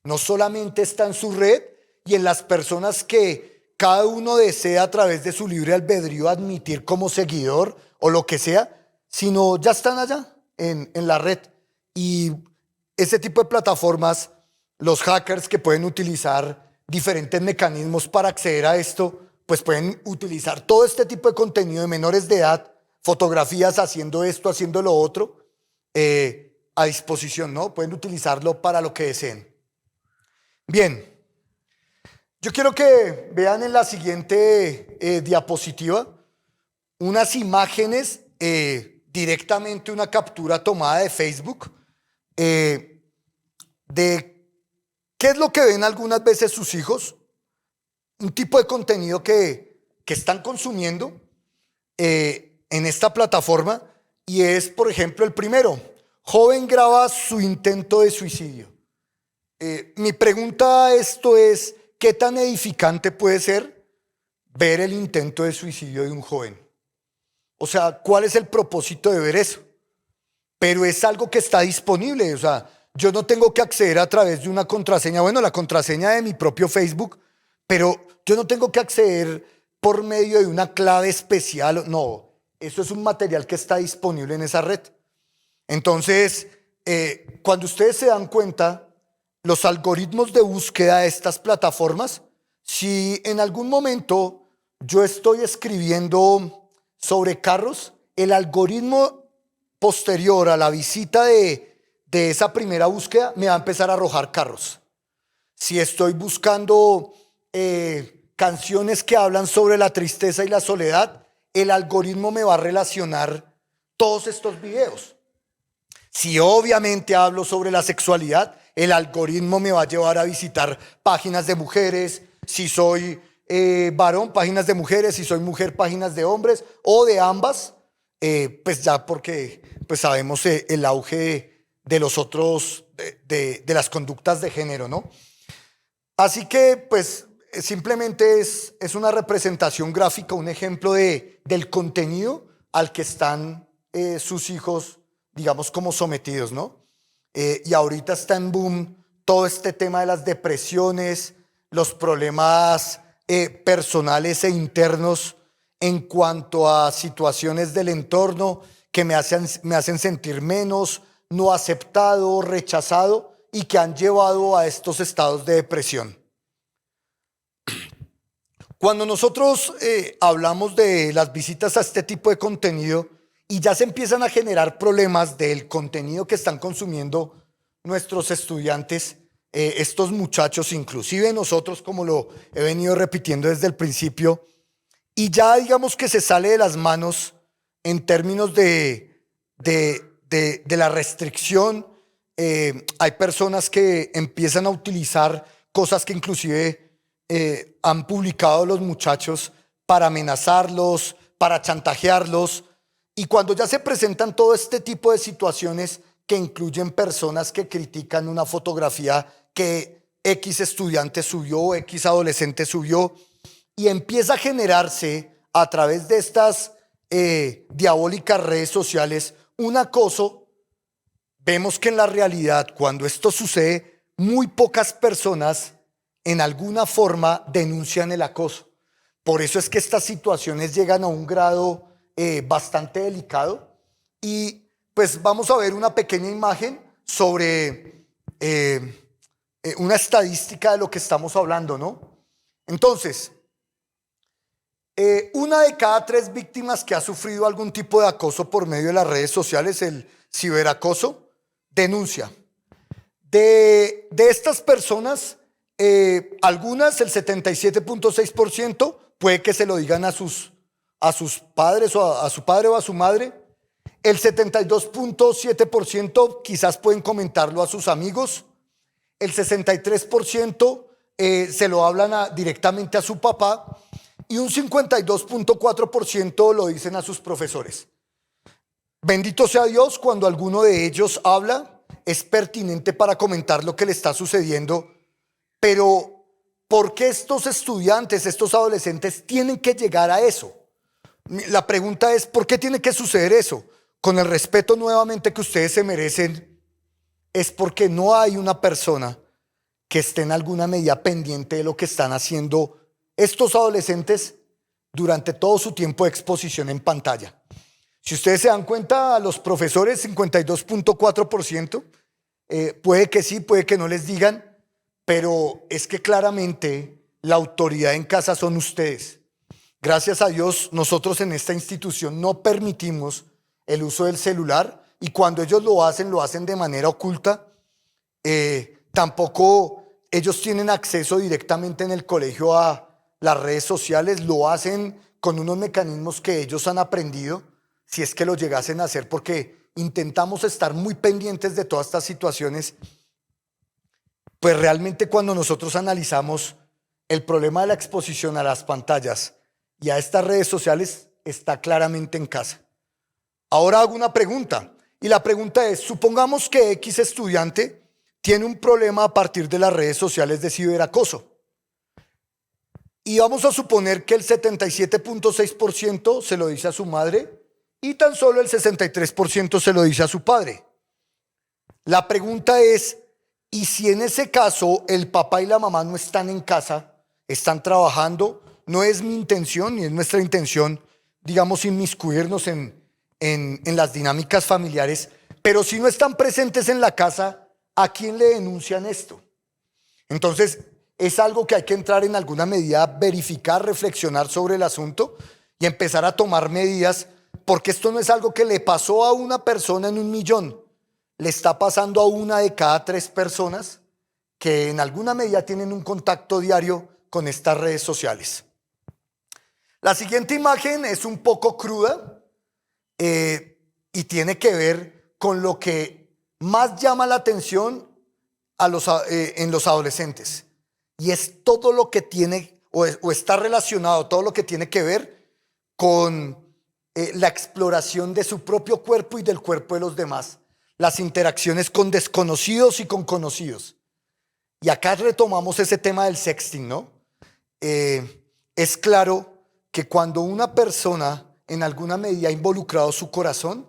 No solamente está en su red y en las personas que cada uno desea a través de su libre albedrío admitir como seguidor o lo que sea, sino ya están allá en la red. Y ese tipo de plataformas, los hackers que pueden utilizar diferentes mecanismos para acceder a esto, pues pueden utilizar todo este tipo de contenido de menores de edad, fotografías haciendo esto, haciendo lo otro, a disposición, ¿no? Pueden utilizarlo para lo que deseen. Bien, Yo quiero que vean en la siguiente diapositiva unas imágenes, directamente una captura tomada de Facebook, de qué es lo que ven algunas veces sus hijos, un tipo de contenido que están consumiendo en esta plataforma, y es, por ejemplo, el primero: joven graba su intento de suicidio. Mi pregunta a esto es: ¿qué tan edificante puede ser ver el intento de suicidio de un joven? O sea, ¿cuál es el propósito de ver eso? Pero es algo que está disponible. O sea, yo no tengo que acceder a través de una contraseña, bueno, la contraseña de mi propio Facebook, pero yo no tengo que acceder por medio de una clave especial. No, eso es un material que está disponible en esa red. Entonces, cuando ustedes se dan cuenta, los algoritmos de búsqueda de estas plataformas, si en algún momento yo estoy escribiendo sobre carros, el algoritmo posterior a la visita de esa primera búsqueda me va a empezar a arrojar carros. Si estoy buscando canciones que hablan sobre la tristeza y la soledad, el algoritmo me va a relacionar todos estos videos. Si obviamente hablo sobre la sexualidad, el algoritmo me va a llevar a visitar páginas de mujeres. Si soy varón, páginas de mujeres. Si soy mujer, páginas de hombres, o de ambas, pues ya porque pues sabemos el auge de los otros, de las conductas de género, ¿no? Así que pues simplemente es una representación gráfica, un ejemplo del contenido al que están sus hijos, digamos, como sometidos, ¿no? Y ahorita está en boom todo este tema de las depresiones, los problemas personales e internos en cuanto a situaciones del entorno que me hacen sentir menos, no aceptado, rechazado, y que han llevado a estos estados de depresión. Cuando nosotros hablamos de las visitas a este tipo de contenido y ya se empiezan a generar problemas del contenido que están consumiendo nuestros estudiantes, estos muchachos, inclusive nosotros, como lo he venido repitiendo desde el principio, y ya digamos que se sale de las manos en términos de la restricción. Hay personas que empiezan a utilizar cosas que inclusive han publicado los muchachos para amenazarlos, para chantajearlos, y cuando ya se presentan todo este tipo de situaciones que incluyen personas que critican una fotografía que X estudiante subió, X adolescente subió, y empieza a generarse a través de estas diabólicas redes sociales un acoso, vemos que en la realidad, cuando esto sucede, muy pocas personas en alguna forma denuncian el acoso. Por eso es que estas situaciones llegan a un grado bastante delicado. Y pues vamos a ver una pequeña imagen sobre una estadística de lo que estamos hablando, ¿no? Entonces, una de cada 3 víctimas que ha sufrido algún tipo de acoso por medio de las redes sociales, el ciberacoso, denuncia. De estas personas, algunas, el 77.6%, puede que se lo digan a sus padres, o a su padre o a su madre. El 72.7% quizás pueden comentarlo a sus amigos. El 63% se lo hablan directamente a su papá. Y un 52.4% lo dicen a sus profesores. Bendito sea Dios, cuando alguno de ellos habla, es pertinente para comentar lo que le está sucediendo. Pero, ¿por qué estos estudiantes, estos adolescentes tienen que llegar a eso? La pregunta es, ¿por qué tiene que suceder eso? Con el respeto nuevamente que ustedes se merecen, es porque no hay una persona que esté en alguna medida pendiente de lo que están haciendo estos adolescentes durante todo su tiempo de exposición en pantalla. Si ustedes se dan cuenta, a los profesores, 52.4%, puede que sí, puede que no les digan, pero es que claramente la autoridad en casa son ustedes. Gracias a Dios, nosotros en esta institución no permitimos el uso del celular, y cuando ellos lo hacen de manera oculta. Tampoco ellos tienen acceso directamente en el colegio a las redes sociales, lo hacen con unos mecanismos que ellos han aprendido, si es que lo llegasen a hacer, porque intentamos estar muy pendientes de todas estas situaciones. Pues realmente cuando nosotros analizamos el problema de la exposición a las pantallas y a estas redes sociales, está claramente en casa. Ahora hago una pregunta, y la pregunta es, supongamos que X estudiante tiene un problema a partir de las redes sociales de ciberacoso. Y vamos a suponer que el 77.6% se lo dice a su madre y tan solo el 63% se lo dice a su padre. La pregunta es, ¿y si en ese caso el papá y la mamá no están en casa, están trabajando? No es mi intención ni es nuestra intención, digamos, inmiscuirnos en las dinámicas familiares, pero si no están presentes en la casa, ¿a quién le denuncian esto? Entonces, es algo que hay que entrar en alguna medida, verificar, reflexionar sobre el asunto y empezar a tomar medidas, porque esto no es algo que le pasó a una persona en 1.000.000, le está pasando a 1 de cada 3 personas que en alguna medida tienen un contacto diario con estas redes sociales. La siguiente imagen es un poco cruda y tiene que ver con lo que más llama la atención en los adolescentes. Y es todo lo que tiene o está relacionado, todo lo que tiene que ver con la exploración de su propio cuerpo y del cuerpo de los demás, las interacciones con desconocidos y con conocidos. Y acá retomamos ese tema del sexting, ¿no? Es claro que cuando una persona en alguna medida ha involucrado su corazón,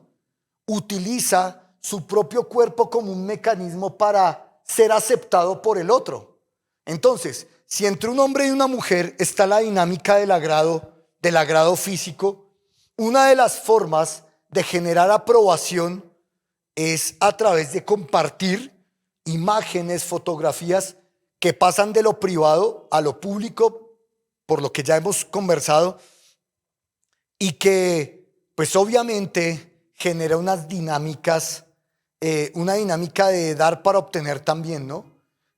utiliza su propio cuerpo como un mecanismo para ser aceptado por el otro. Entonces, si entre un hombre y una mujer está la dinámica del agrado físico, una de las formas de generar aprobación es a través de compartir imágenes, fotografías que pasan de lo privado a lo público, por lo que ya hemos conversado, y que pues obviamente genera unas dinámicas, una dinámica de dar para obtener también, ¿no?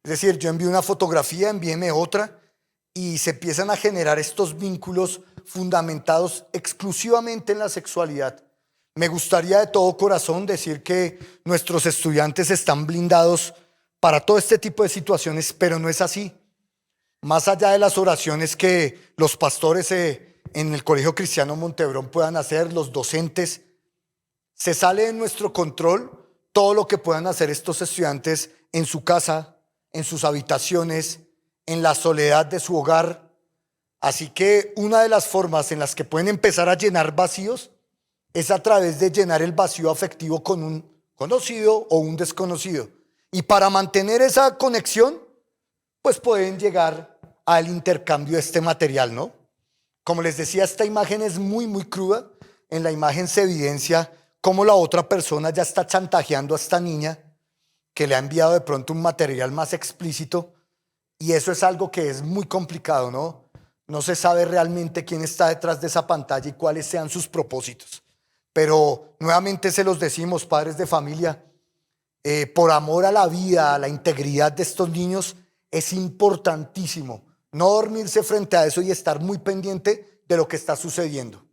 Es decir, yo envío una fotografía, envíeme otra y se empiezan a generar estos vínculos fundamentados exclusivamente en la sexualidad. Me gustaría de todo corazón decir que nuestros estudiantes están blindados para todo este tipo de situaciones, pero no es así. Más allá de las oraciones que los pastores en el Colegio Cristiano Montebrón puedan hacer, los docentes, se sale de nuestro control todo lo que puedan hacer estos estudiantes en su casa, en sus habitaciones, en la soledad de su hogar. Así que una de las formas en las que pueden empezar a llenar vacíos es a través de llenar el vacío afectivo con un conocido o un desconocido. Y para mantener esa conexión, pues pueden llegar al intercambio de este material, ¿no? Como les decía, esta imagen es muy, muy cruda. En la imagen se evidencia cómo la otra persona ya está chantajeando a esta niña que le ha enviado de pronto un material más explícito, y eso es algo que es muy complicado, ¿no? No se sabe realmente quién está detrás de esa pantalla y cuáles sean sus propósitos. Pero nuevamente se los decimos, padres de familia, por amor a la vida, a la integridad de estos niños, es importantísimo no dormirse frente a eso y estar muy pendiente de lo que está sucediendo.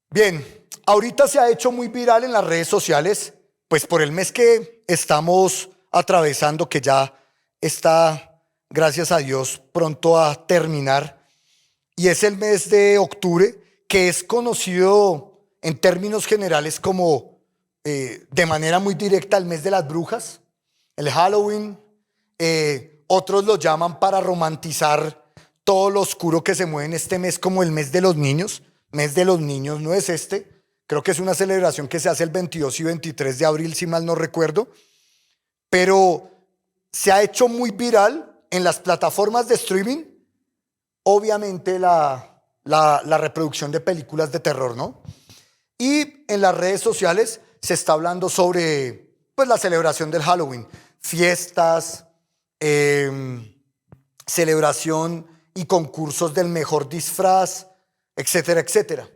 Bien, ahorita se ha hecho muy viral en las redes sociales, pues por el mes que estamos atravesando, que ya está, gracias a Dios, pronto a terminar, y es el mes de octubre, que es conocido en términos generales como, de manera muy directa, el mes de las brujas, el Halloween. Otros lo llaman para romantizar todo lo oscuro que se mueve en este mes como el mes de los niños. Mes de los niños no es este. Creo que es una celebración que se hace el 22 y 23 de abril, si mal no recuerdo. Pero se ha hecho muy viral en las plataformas de streaming, obviamente la reproducción de películas de terror, ¿no? Y en las redes sociales se está hablando sobre pues, la celebración del Halloween. Fiestas, celebración y concursos del mejor disfraz, etcétera, etcétera.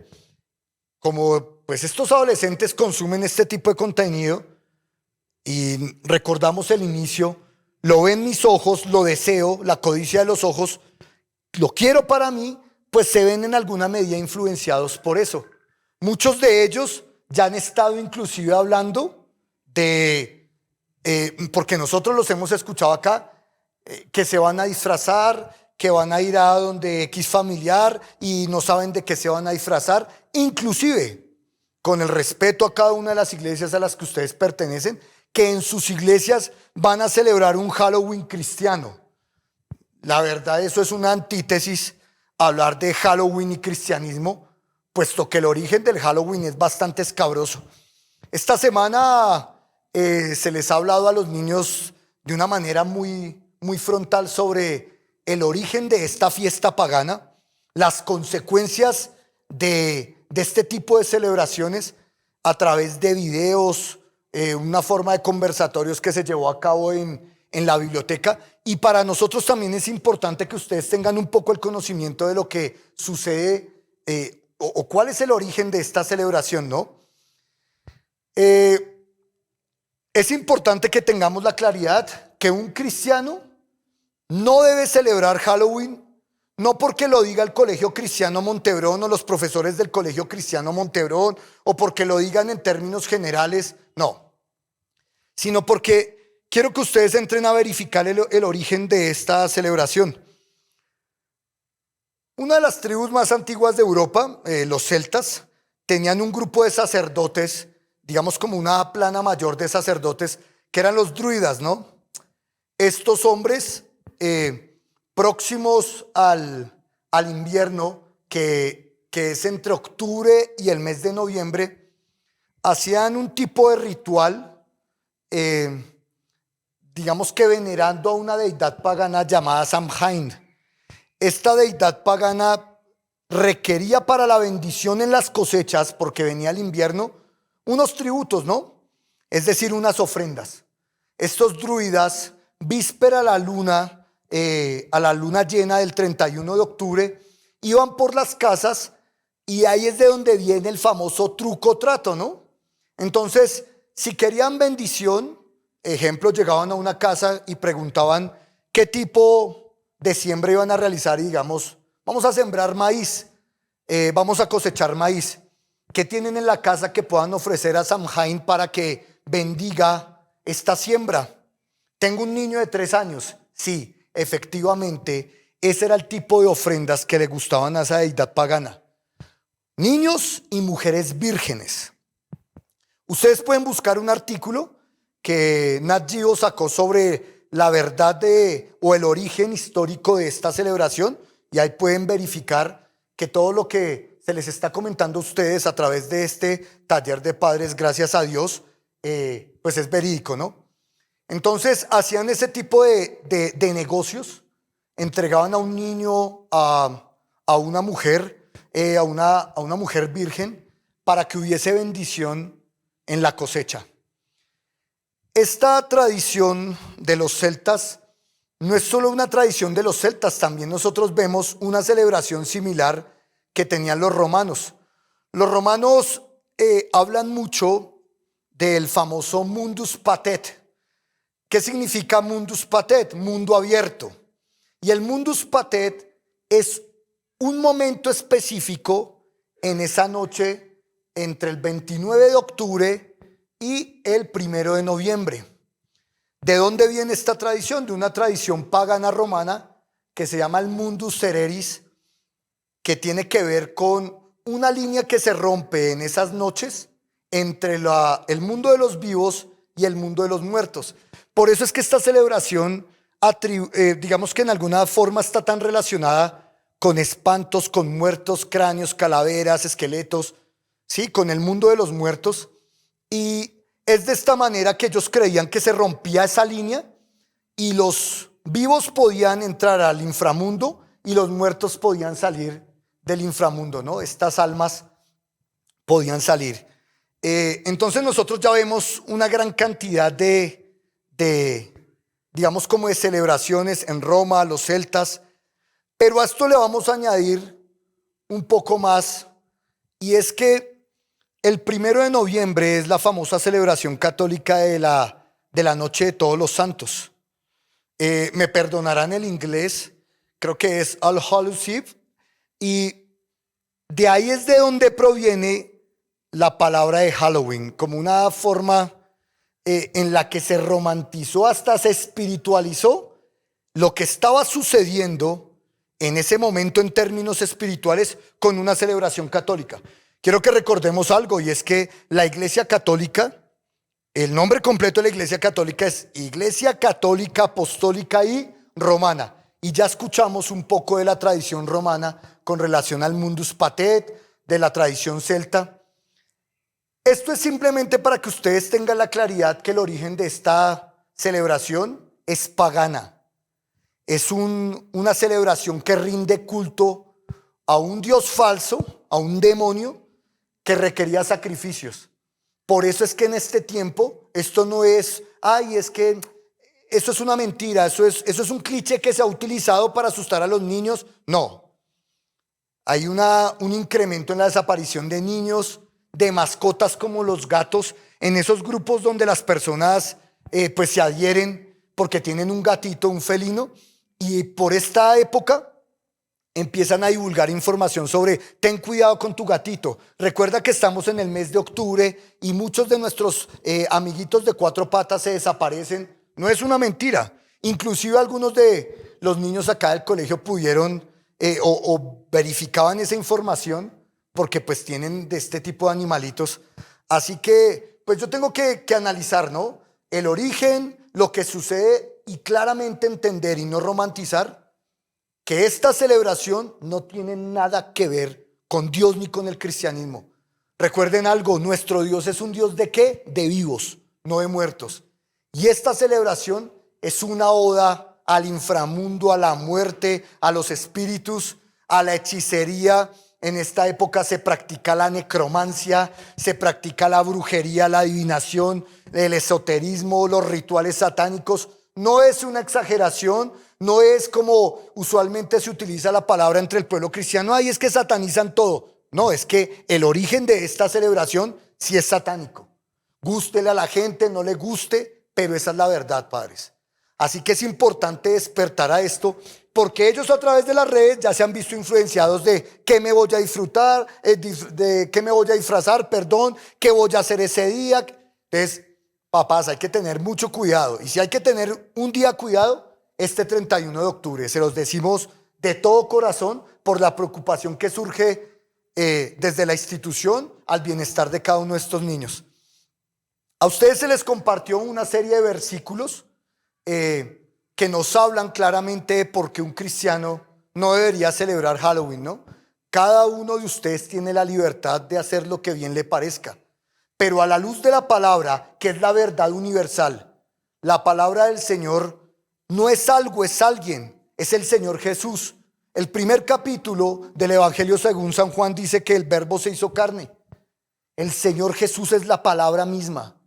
Como pues estos adolescentes consumen este tipo de contenido y recordamos el inicio, lo ven mis ojos, lo deseo, la codicia de los ojos, lo quiero para mí, pues se ven en alguna medida influenciados por eso. Muchos de ellos ya han estado inclusive hablando de, porque nosotros los hemos escuchado acá, que se van a disfrazar, que van a ir a donde X familiar y no saben de qué se van a disfrazar, inclusive con el respeto a cada una de las iglesias a las que ustedes pertenecen, que en sus iglesias van a celebrar un Halloween cristiano. La verdad, eso es una antítesis, hablar de Halloween y cristianismo, puesto que el origen del Halloween es bastante escabroso. Esta semana se les ha hablado a los niños de una manera muy frontal sobre el origen de esta fiesta pagana, las consecuencias de este tipo de celebraciones a través de videos, una forma de conversatorios que se llevó a cabo en la biblioteca. Y para nosotros también es importante que ustedes tengan un poco el conocimiento de lo que sucede o cuál es el origen de esta celebración, ¿no? Es importante que tengamos la claridad que un cristiano no debe celebrar Halloween, no porque lo diga el Colegio Cristiano Montebrón o los profesores del Colegio Cristiano Montebrón o porque lo digan en términos generales, no, sino porque quiero que ustedes entren a verificar el origen de esta celebración. Una de las tribus más antiguas de Europa, los celtas, tenían un grupo de sacerdotes, digamos como una plana mayor de sacerdotes, que eran los druidas, ¿no? Estos hombres próximos al invierno, que es entre octubre y el mes de noviembre, hacían un tipo de ritual, digamos que venerando a una deidad pagana llamada Samhain. Esta deidad pagana requería para la bendición en las cosechas, porque venía el invierno, unos tributos, ¿no? Es decir, unas ofrendas. Estos druidas, víspera a la luna llena del 31 de octubre, iban por las casas y ahí es de donde viene el famoso truco trato, ¿no? Entonces, si querían bendición, ejemplo, llegaban a una casa y preguntaban qué tipo de siembra iban a realizar y digamos, vamos a sembrar maíz, vamos a cosechar maíz. ¿Qué tienen en la casa que puedan ofrecer a Samhain para que bendiga esta siembra? Tengo un niño de 3 años. Sí, efectivamente, ese era el tipo de ofrendas que le gustaban a esa deidad pagana. Niños y mujeres vírgenes. Ustedes pueden buscar un artículo que Nat Geo sacó sobre la verdad o el origen histórico de esta celebración y ahí pueden verificar que todo lo que se les está comentando a ustedes a través de este taller de padres, gracias a Dios, pues es verídico, ¿no? Entonces hacían ese tipo de negocios, entregaban a un niño a una mujer, a una mujer virgen, para que hubiese bendición en la cosecha. Esta tradición de los celtas no es solo una tradición de los celtas, también nosotros vemos una celebración similar que tenían los romanos. Los romanos hablan mucho del famoso mundus patet. ¿Qué significa mundus patet? Mundo abierto. Y el mundus patet es un momento específico en esa noche entre el 29 de octubre y el 1 de noviembre. ¿De dónde viene esta tradición? De una tradición pagana romana que se llama el mundus cereris, que tiene que ver con una línea que se rompe en esas noches entre el mundo de los vivos y el mundo de los muertos. Por eso es que esta celebración, digamos que en alguna forma está tan relacionada con espantos, con muertos, cráneos, calaveras, esqueletos, ¿sí? Con el mundo de los muertos. Y es de esta manera que ellos creían que se rompía esa línea y los vivos podían entrar al inframundo y los muertos podían salir del inframundo, ¿no? Estas almas podían salir. Entonces nosotros ya vemos una gran cantidad digamos como de celebraciones en Roma, los celtas, pero a esto le vamos a añadir un poco más, y es que el 1 de noviembre es la famosa celebración católica de la Noche de Todos los Santos. Me perdonarán el inglés, creo que es All Hallows Eve, y de ahí es de donde proviene la palabra de Halloween, como una forma en la que se romantizó, hasta se espiritualizó lo que estaba sucediendo en ese momento en términos espirituales con una celebración católica. Quiero que recordemos algo, y es que la Iglesia Católica, el nombre completo de la Iglesia Católica es Iglesia Católica Apostólica y Romana. Y ya escuchamos un poco de la tradición romana con relación al Mundus Patet, de la tradición celta. Esto es simplemente para que ustedes tengan la claridad que el origen de esta celebración es pagana. Es una celebración que rinde culto a un dios falso, a un demonio que requería sacrificios. Por eso es que en este tiempo esto no es, es que eso es una mentira, eso es un cliché que se ha utilizado para asustar a los niños. No, hay un incremento en la desaparición de niños, de mascotas como los gatos, en esos grupos donde las personas pues se adhieren porque tienen un gatito, un felino, y por esta época empiezan a divulgar información sobre ten cuidado con tu gatito. Recuerda que estamos en el mes de octubre y muchos de nuestros amiguitos de cuatro patas se desaparecen. No es una mentira. Inclusive algunos de los niños acá del colegio pudieron o verificaban esa información porque pues tienen de este tipo de animalitos. Así que pues yo tengo que analizar, ¿no? El origen, lo que sucede y claramente entender y no romantizar que esta celebración no tiene nada que ver con Dios ni con el cristianismo. Recuerden algo, nuestro Dios es un Dios ¿de qué? De vivos, no de muertos. Y esta celebración es una oda al inframundo, a la muerte, a los espíritus, a la hechicería. En esta época se practica la necromancia, se practica la brujería, la adivinación, el esoterismo, los rituales satánicos. No es una exageración, no es como usualmente se utiliza la palabra entre el pueblo cristiano, ay, es que satanizan todo. No, es que el origen de esta celebración sí es satánico. Gústele a la gente, no le guste, pero esa es la verdad, padres. Así que es importante despertar a esto, porque ellos a través de las redes ya se han visto influenciados de qué me voy a disfrutar, de qué me voy a disfrazar, qué voy a hacer ese día. Entonces, papás, hay que tener mucho cuidado. Y si hay que tener un día cuidado, este 31 de octubre, se los decimos de todo corazón por la preocupación que surge desde la institución al bienestar de cada uno de estos niños. A ustedes se les compartió una serie de versículos que nos hablan claramente de por qué un cristiano no debería celebrar Halloween, ¿no? Cada uno de ustedes tiene la libertad de hacer lo que bien le parezca, pero a la luz de la palabra, que es la verdad universal, la palabra del Señor no es algo, es alguien, es el Señor Jesús. El primer capítulo del Evangelio según San Juan dice que el verbo se hizo carne. El Señor Jesús es la palabra misma.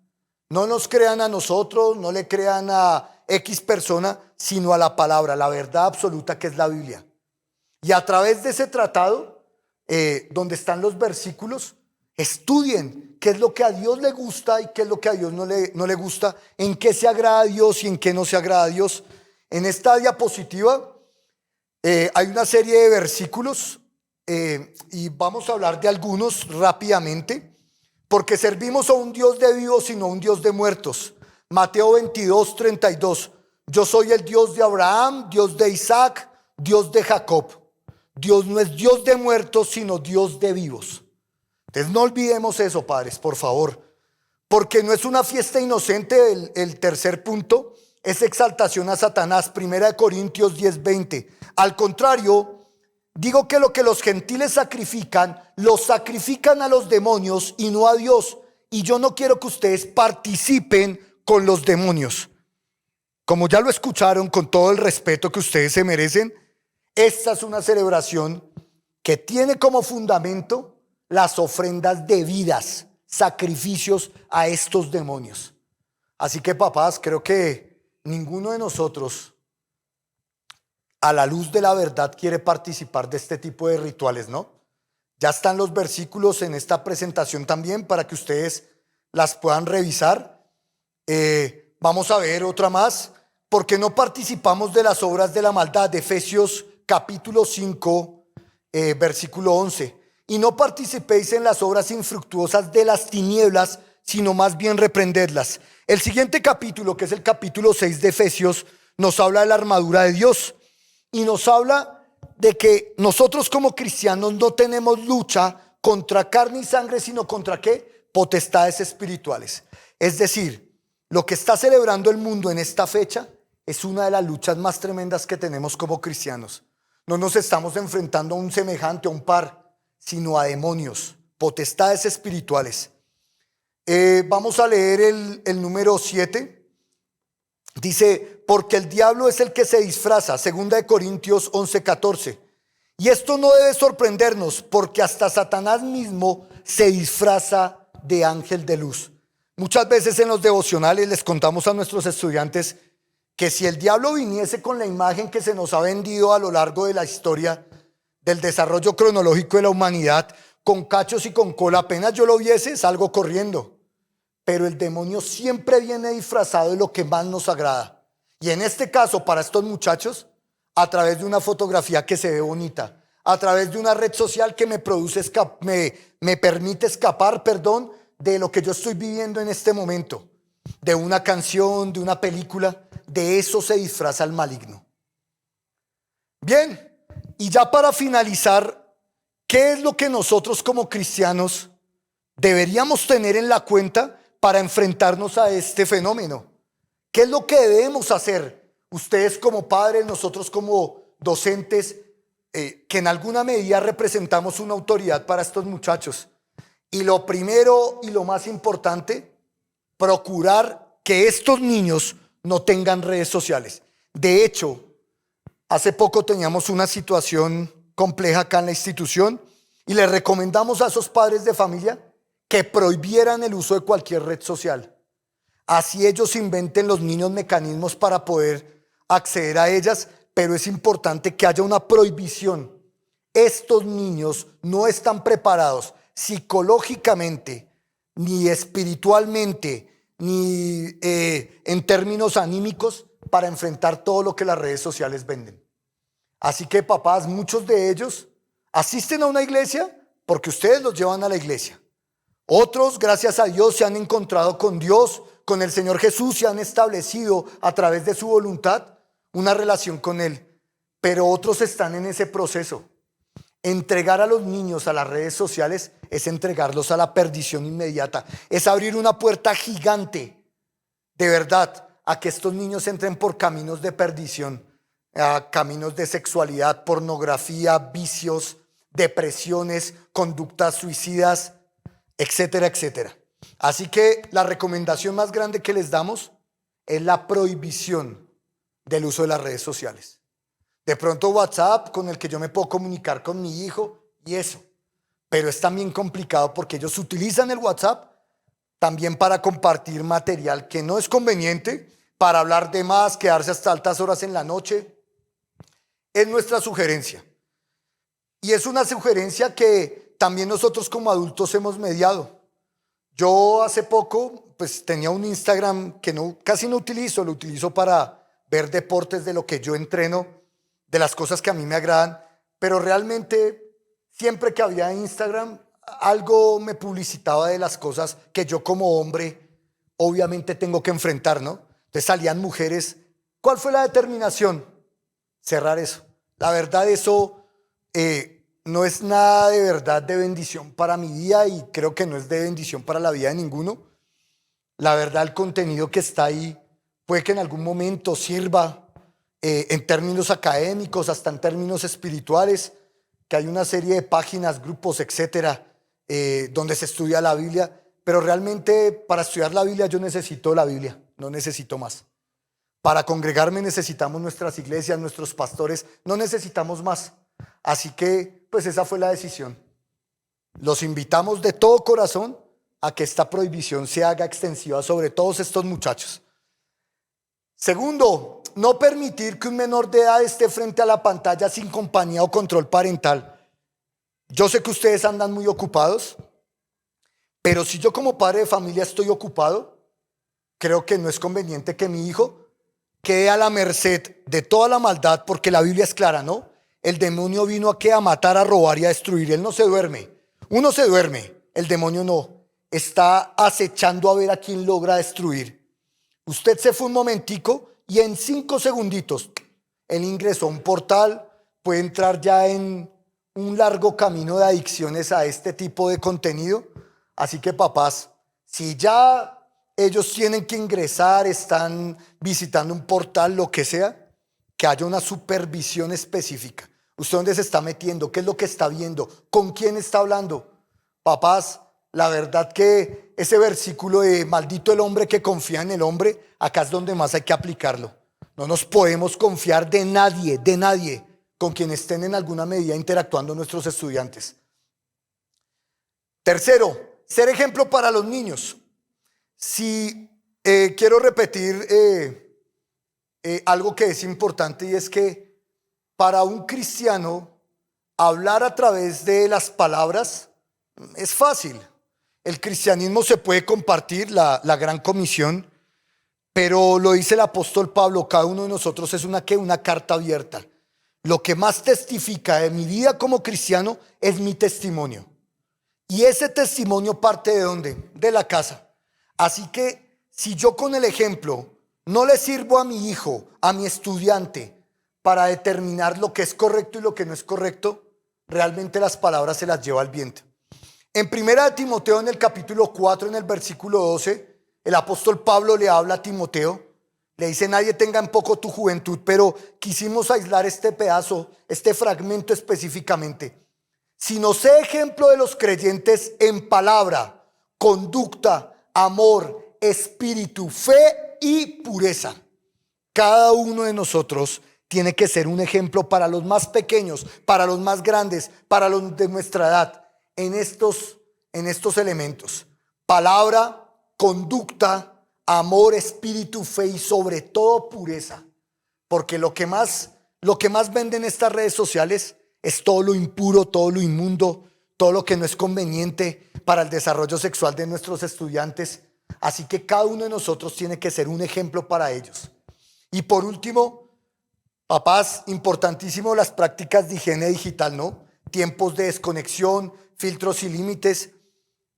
No nos crean a nosotros, no le crean a X persona, sino a la palabra, la verdad absoluta que es la Biblia. Y a través de ese tratado, donde están los versículos, estudien qué es lo que a Dios le gusta y qué es lo que a Dios no le gusta, en qué se agrada a Dios y en qué no se agrada a Dios. En esta diapositiva hay una serie de versículos y vamos a hablar de algunos rápidamente, porque servimos a un Dios de vivos y no a un Dios de muertos. Mateo 22, 32. Yo soy el Dios de Abraham, Dios de Isaac, Dios de Jacob. Dios no es Dios de muertos, sino Dios de vivos. Entonces no olvidemos eso, padres, por favor. Porque no es una fiesta inocente. El tercer punto es exaltación a Satanás. 1 Corintios 10, 20. Al contrario, digo que lo que los gentiles sacrifican, los sacrifican a los demonios y no a Dios. Y yo no quiero que ustedes participen con los demonios. Como ya lo escucharon, con todo el respeto que ustedes se merecen, esta es una celebración que tiene como fundamento las ofrendas debidas, sacrificios a estos demonios. Así que, papás, creo que ninguno de nosotros, a la luz de la verdad, quiere participar de este tipo de rituales, ¿no? Ya están los versículos en esta presentación también para que ustedes las puedan revisar. Vamos a ver otra más. porque no participamos de las obras de la maldad, de Efesios capítulo 5, versículo 11. Y no participéis en las obras infructuosas de las tinieblas, sino más bien reprendedlas. El siguiente capítulo, que es el capítulo 6 de Efesios, nos habla de la armadura de Dios y nos habla de que nosotros como cristianos no tenemos lucha contra carne y sangre, sino contra ¿qué? Potestades espirituales. Es decir, lo que está celebrando el mundo en esta fecha es una de las luchas más tremendas que tenemos como cristianos. No nos estamos enfrentando a un semejante, a un par, sino a demonios, potestades espirituales. Vamos a leer el número 7. Dice, porque el diablo es el que se disfraza, 2 Corintios 11:14. Y esto no debe sorprendernos, porque hasta Satanás mismo se disfraza de ángel de luz. Muchas veces en los devocionales les contamos a nuestros estudiantes que si el diablo viniese con la imagen que se nos ha vendido a lo largo de la historia del desarrollo cronológico de la humanidad, con cachos y con cola, apenas yo lo viese, salgo corriendo. Pero el demonio siempre viene disfrazado de lo que más nos agrada. Y en este caso, para estos muchachos, a través de una fotografía que se ve bonita, a través de una red social que me permite escapar, de lo que yo estoy viviendo en este momento, de una canción, de una película, de eso se disfraza el maligno. Bien, y ya para finalizar, ¿qué es lo que nosotros como cristianos deberíamos tener en la cuenta para enfrentarnos a este fenómeno? ¿Qué es lo que debemos hacer? Ustedes como padres, nosotros como docentes, que en alguna medida representamos una autoridad para estos muchachos. Y lo primero y lo más importante, procurar que estos niños no tengan redes sociales. De hecho, hace poco teníamos una situación compleja acá en la institución y le recomendamos a esos padres de familia que prohibieran el uso de cualquier red social. Así ellos inventen los niños mecanismos para poder acceder a ellas, pero es importante que haya una prohibición. Estos niños no están preparados psicológicamente, ni espiritualmente, ni en términos anímicos para enfrentar todo lo que las redes sociales venden. Así que papás, muchos de ellos asisten a una iglesia porque ustedes los llevan a la iglesia. Otros, gracias a Dios, se han encontrado con Dios, con el Señor Jesús, se han establecido a través de su voluntad una relación con Él. Pero otros están en ese proceso. Entregar a los niños a las redes sociales es entregarlos a la perdición inmediata. Es abrir una puerta gigante, de verdad, a que estos niños entren por caminos de perdición, a caminos de sexualidad, pornografía, vicios, depresiones, conductas suicidas, etcétera, etcétera. Así que la recomendación más grande que les damos es la prohibición del uso de las redes sociales. De pronto WhatsApp, con el que yo me puedo comunicar con mi hijo y eso. Pero es también complicado porque ellos utilizan el WhatsApp también para compartir material que no es conveniente, para hablar de más, quedarse hasta altas horas en la noche. Es nuestra sugerencia. Y es una sugerencia que también nosotros como adultos hemos mediado. Yo hace poco pues tenía un Instagram que casi no utilizo, lo utilizo para ver deportes de lo que yo entreno, de las cosas que a mí me agradan, pero realmente siempre que había Instagram algo me publicitaba de las cosas que yo como hombre obviamente tengo que enfrentar, ¿no? Entonces salían mujeres. ¿Cuál fue la determinación? Cerrar eso. La verdad, eso no es nada de verdad de bendición para mi vida y creo que no es de bendición para la vida de ninguno. La verdad, el contenido que está ahí puede que en algún momento sirva en términos académicos, hasta en términos espirituales, que hay una serie de páginas, grupos, etcétera, donde se estudia la Biblia, pero realmente para estudiar la Biblia yo necesito la Biblia, no necesito más. Para congregarme necesitamos nuestras iglesias, nuestros pastores, no necesitamos más. Así que, pues esa fue la decisión. Los invitamos de todo corazón a que esta prohibición se haga extensiva sobre todos estos muchachos. Segundo, no permitir que un menor de edad esté frente a la pantalla sin compañía o control parental. Yo sé que ustedes andan muy ocupados, pero si yo como padre de familia estoy ocupado, creo que no es conveniente que mi hijo quede a la merced de toda la maldad, porque la Biblia es clara, ¿no? El demonio vino aquí a matar, a robar y a destruir. Él no se duerme. Uno se duerme, el demonio no. Está acechando a ver a quién logra destruir. Usted se fue un momentico y en 5 segunditos él ingresó a un portal, puede entrar ya en un largo camino de adicciones a este tipo de contenido. Así que papás, si ya ellos tienen que ingresar, están visitando un portal, lo que sea, que haya una supervisión específica. ¿Usted dónde se está metiendo? ¿Qué es lo que está viendo? ¿Con quién está hablando? Papás, la verdad que ese versículo de maldito el hombre que confía en el hombre, acá es donde más hay que aplicarlo. No nos podemos confiar de nadie con quien estén en alguna medida interactuando nuestros estudiantes. Tercero, ser ejemplo para los niños. Si quiero repetir algo que es importante, y es que para un cristiano hablar a través de las palabras es fácil. El cristianismo se puede compartir, la gran comisión, pero lo dice el apóstol Pablo, cada uno de nosotros es una carta abierta. Lo que más testifica de mi vida como cristiano es mi testimonio. Y ese testimonio parte ¿de dónde? De la casa. Así que si yo con el ejemplo no le sirvo a mi hijo, a mi estudiante, para determinar lo que es correcto y lo que no es correcto, realmente las palabras se las lleva el viento. En 1 Timoteo, en el capítulo 4, en el versículo 12, el apóstol Pablo le habla a Timoteo, le dice: nadie tenga en poco tu juventud, pero quisimos aislar este pedazo, este fragmento específicamente. Sino sé ejemplo de los creyentes en palabra, conducta, amor, espíritu, fe y pureza. Cada uno de nosotros tiene que ser un ejemplo para los más pequeños, para los más grandes, para los de nuestra edad, en estos elementos: palabra, conducta, amor, espíritu, fe y sobre todo pureza. Porque lo que más venden estas redes sociales es todo lo impuro, todo lo inmundo, todo lo que no es conveniente para el desarrollo sexual de nuestros estudiantes. Así que cada uno de nosotros tiene que ser un ejemplo para ellos. Y por último, papás, importantísimo las prácticas de higiene digital, ¿no? Tiempos de desconexión, filtros y límites.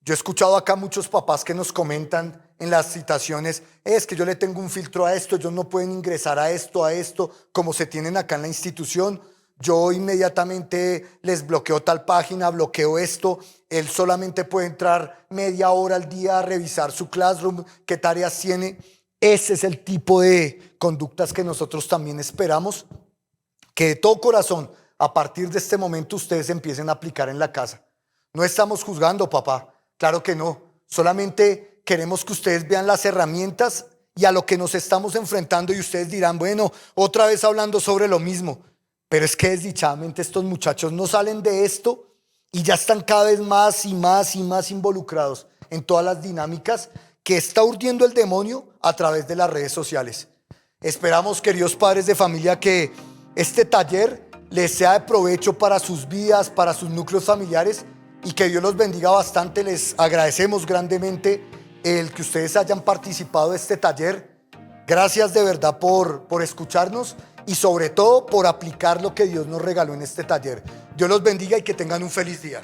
Yo he escuchado acá muchos papás que nos comentan en las citaciones: es que yo le tengo un filtro a esto, ellos no pueden ingresar a esto, como se tienen acá en la institución. Yo inmediatamente les bloqueo tal página, bloqueo esto. Él solamente puede entrar media hora al día a revisar su Classroom, qué tareas tiene. Ese es el tipo de conductas que nosotros también esperamos que de todo corazón, a partir de este momento, ustedes empiecen a aplicar en la casa. No estamos juzgando, papá, claro que no. Solamente queremos que ustedes vean las herramientas y a lo que nos estamos enfrentando, y ustedes dirán: bueno, otra vez hablando sobre lo mismo. Pero es que desdichadamente estos muchachos no salen de esto y ya están cada vez más y más involucrados en todas las dinámicas que está urdiendo el demonio a través de las redes sociales. Esperamos, queridos padres de familia, que este taller les sea de provecho para sus vidas, para sus núcleos familiares, y que Dios los bendiga bastante. Les agradecemos grandemente el que ustedes hayan participado de este taller. Gracias de verdad por escucharnos y sobre todo por aplicar lo que Dios nos regaló en este taller. Dios los bendiga y que tengan un feliz día.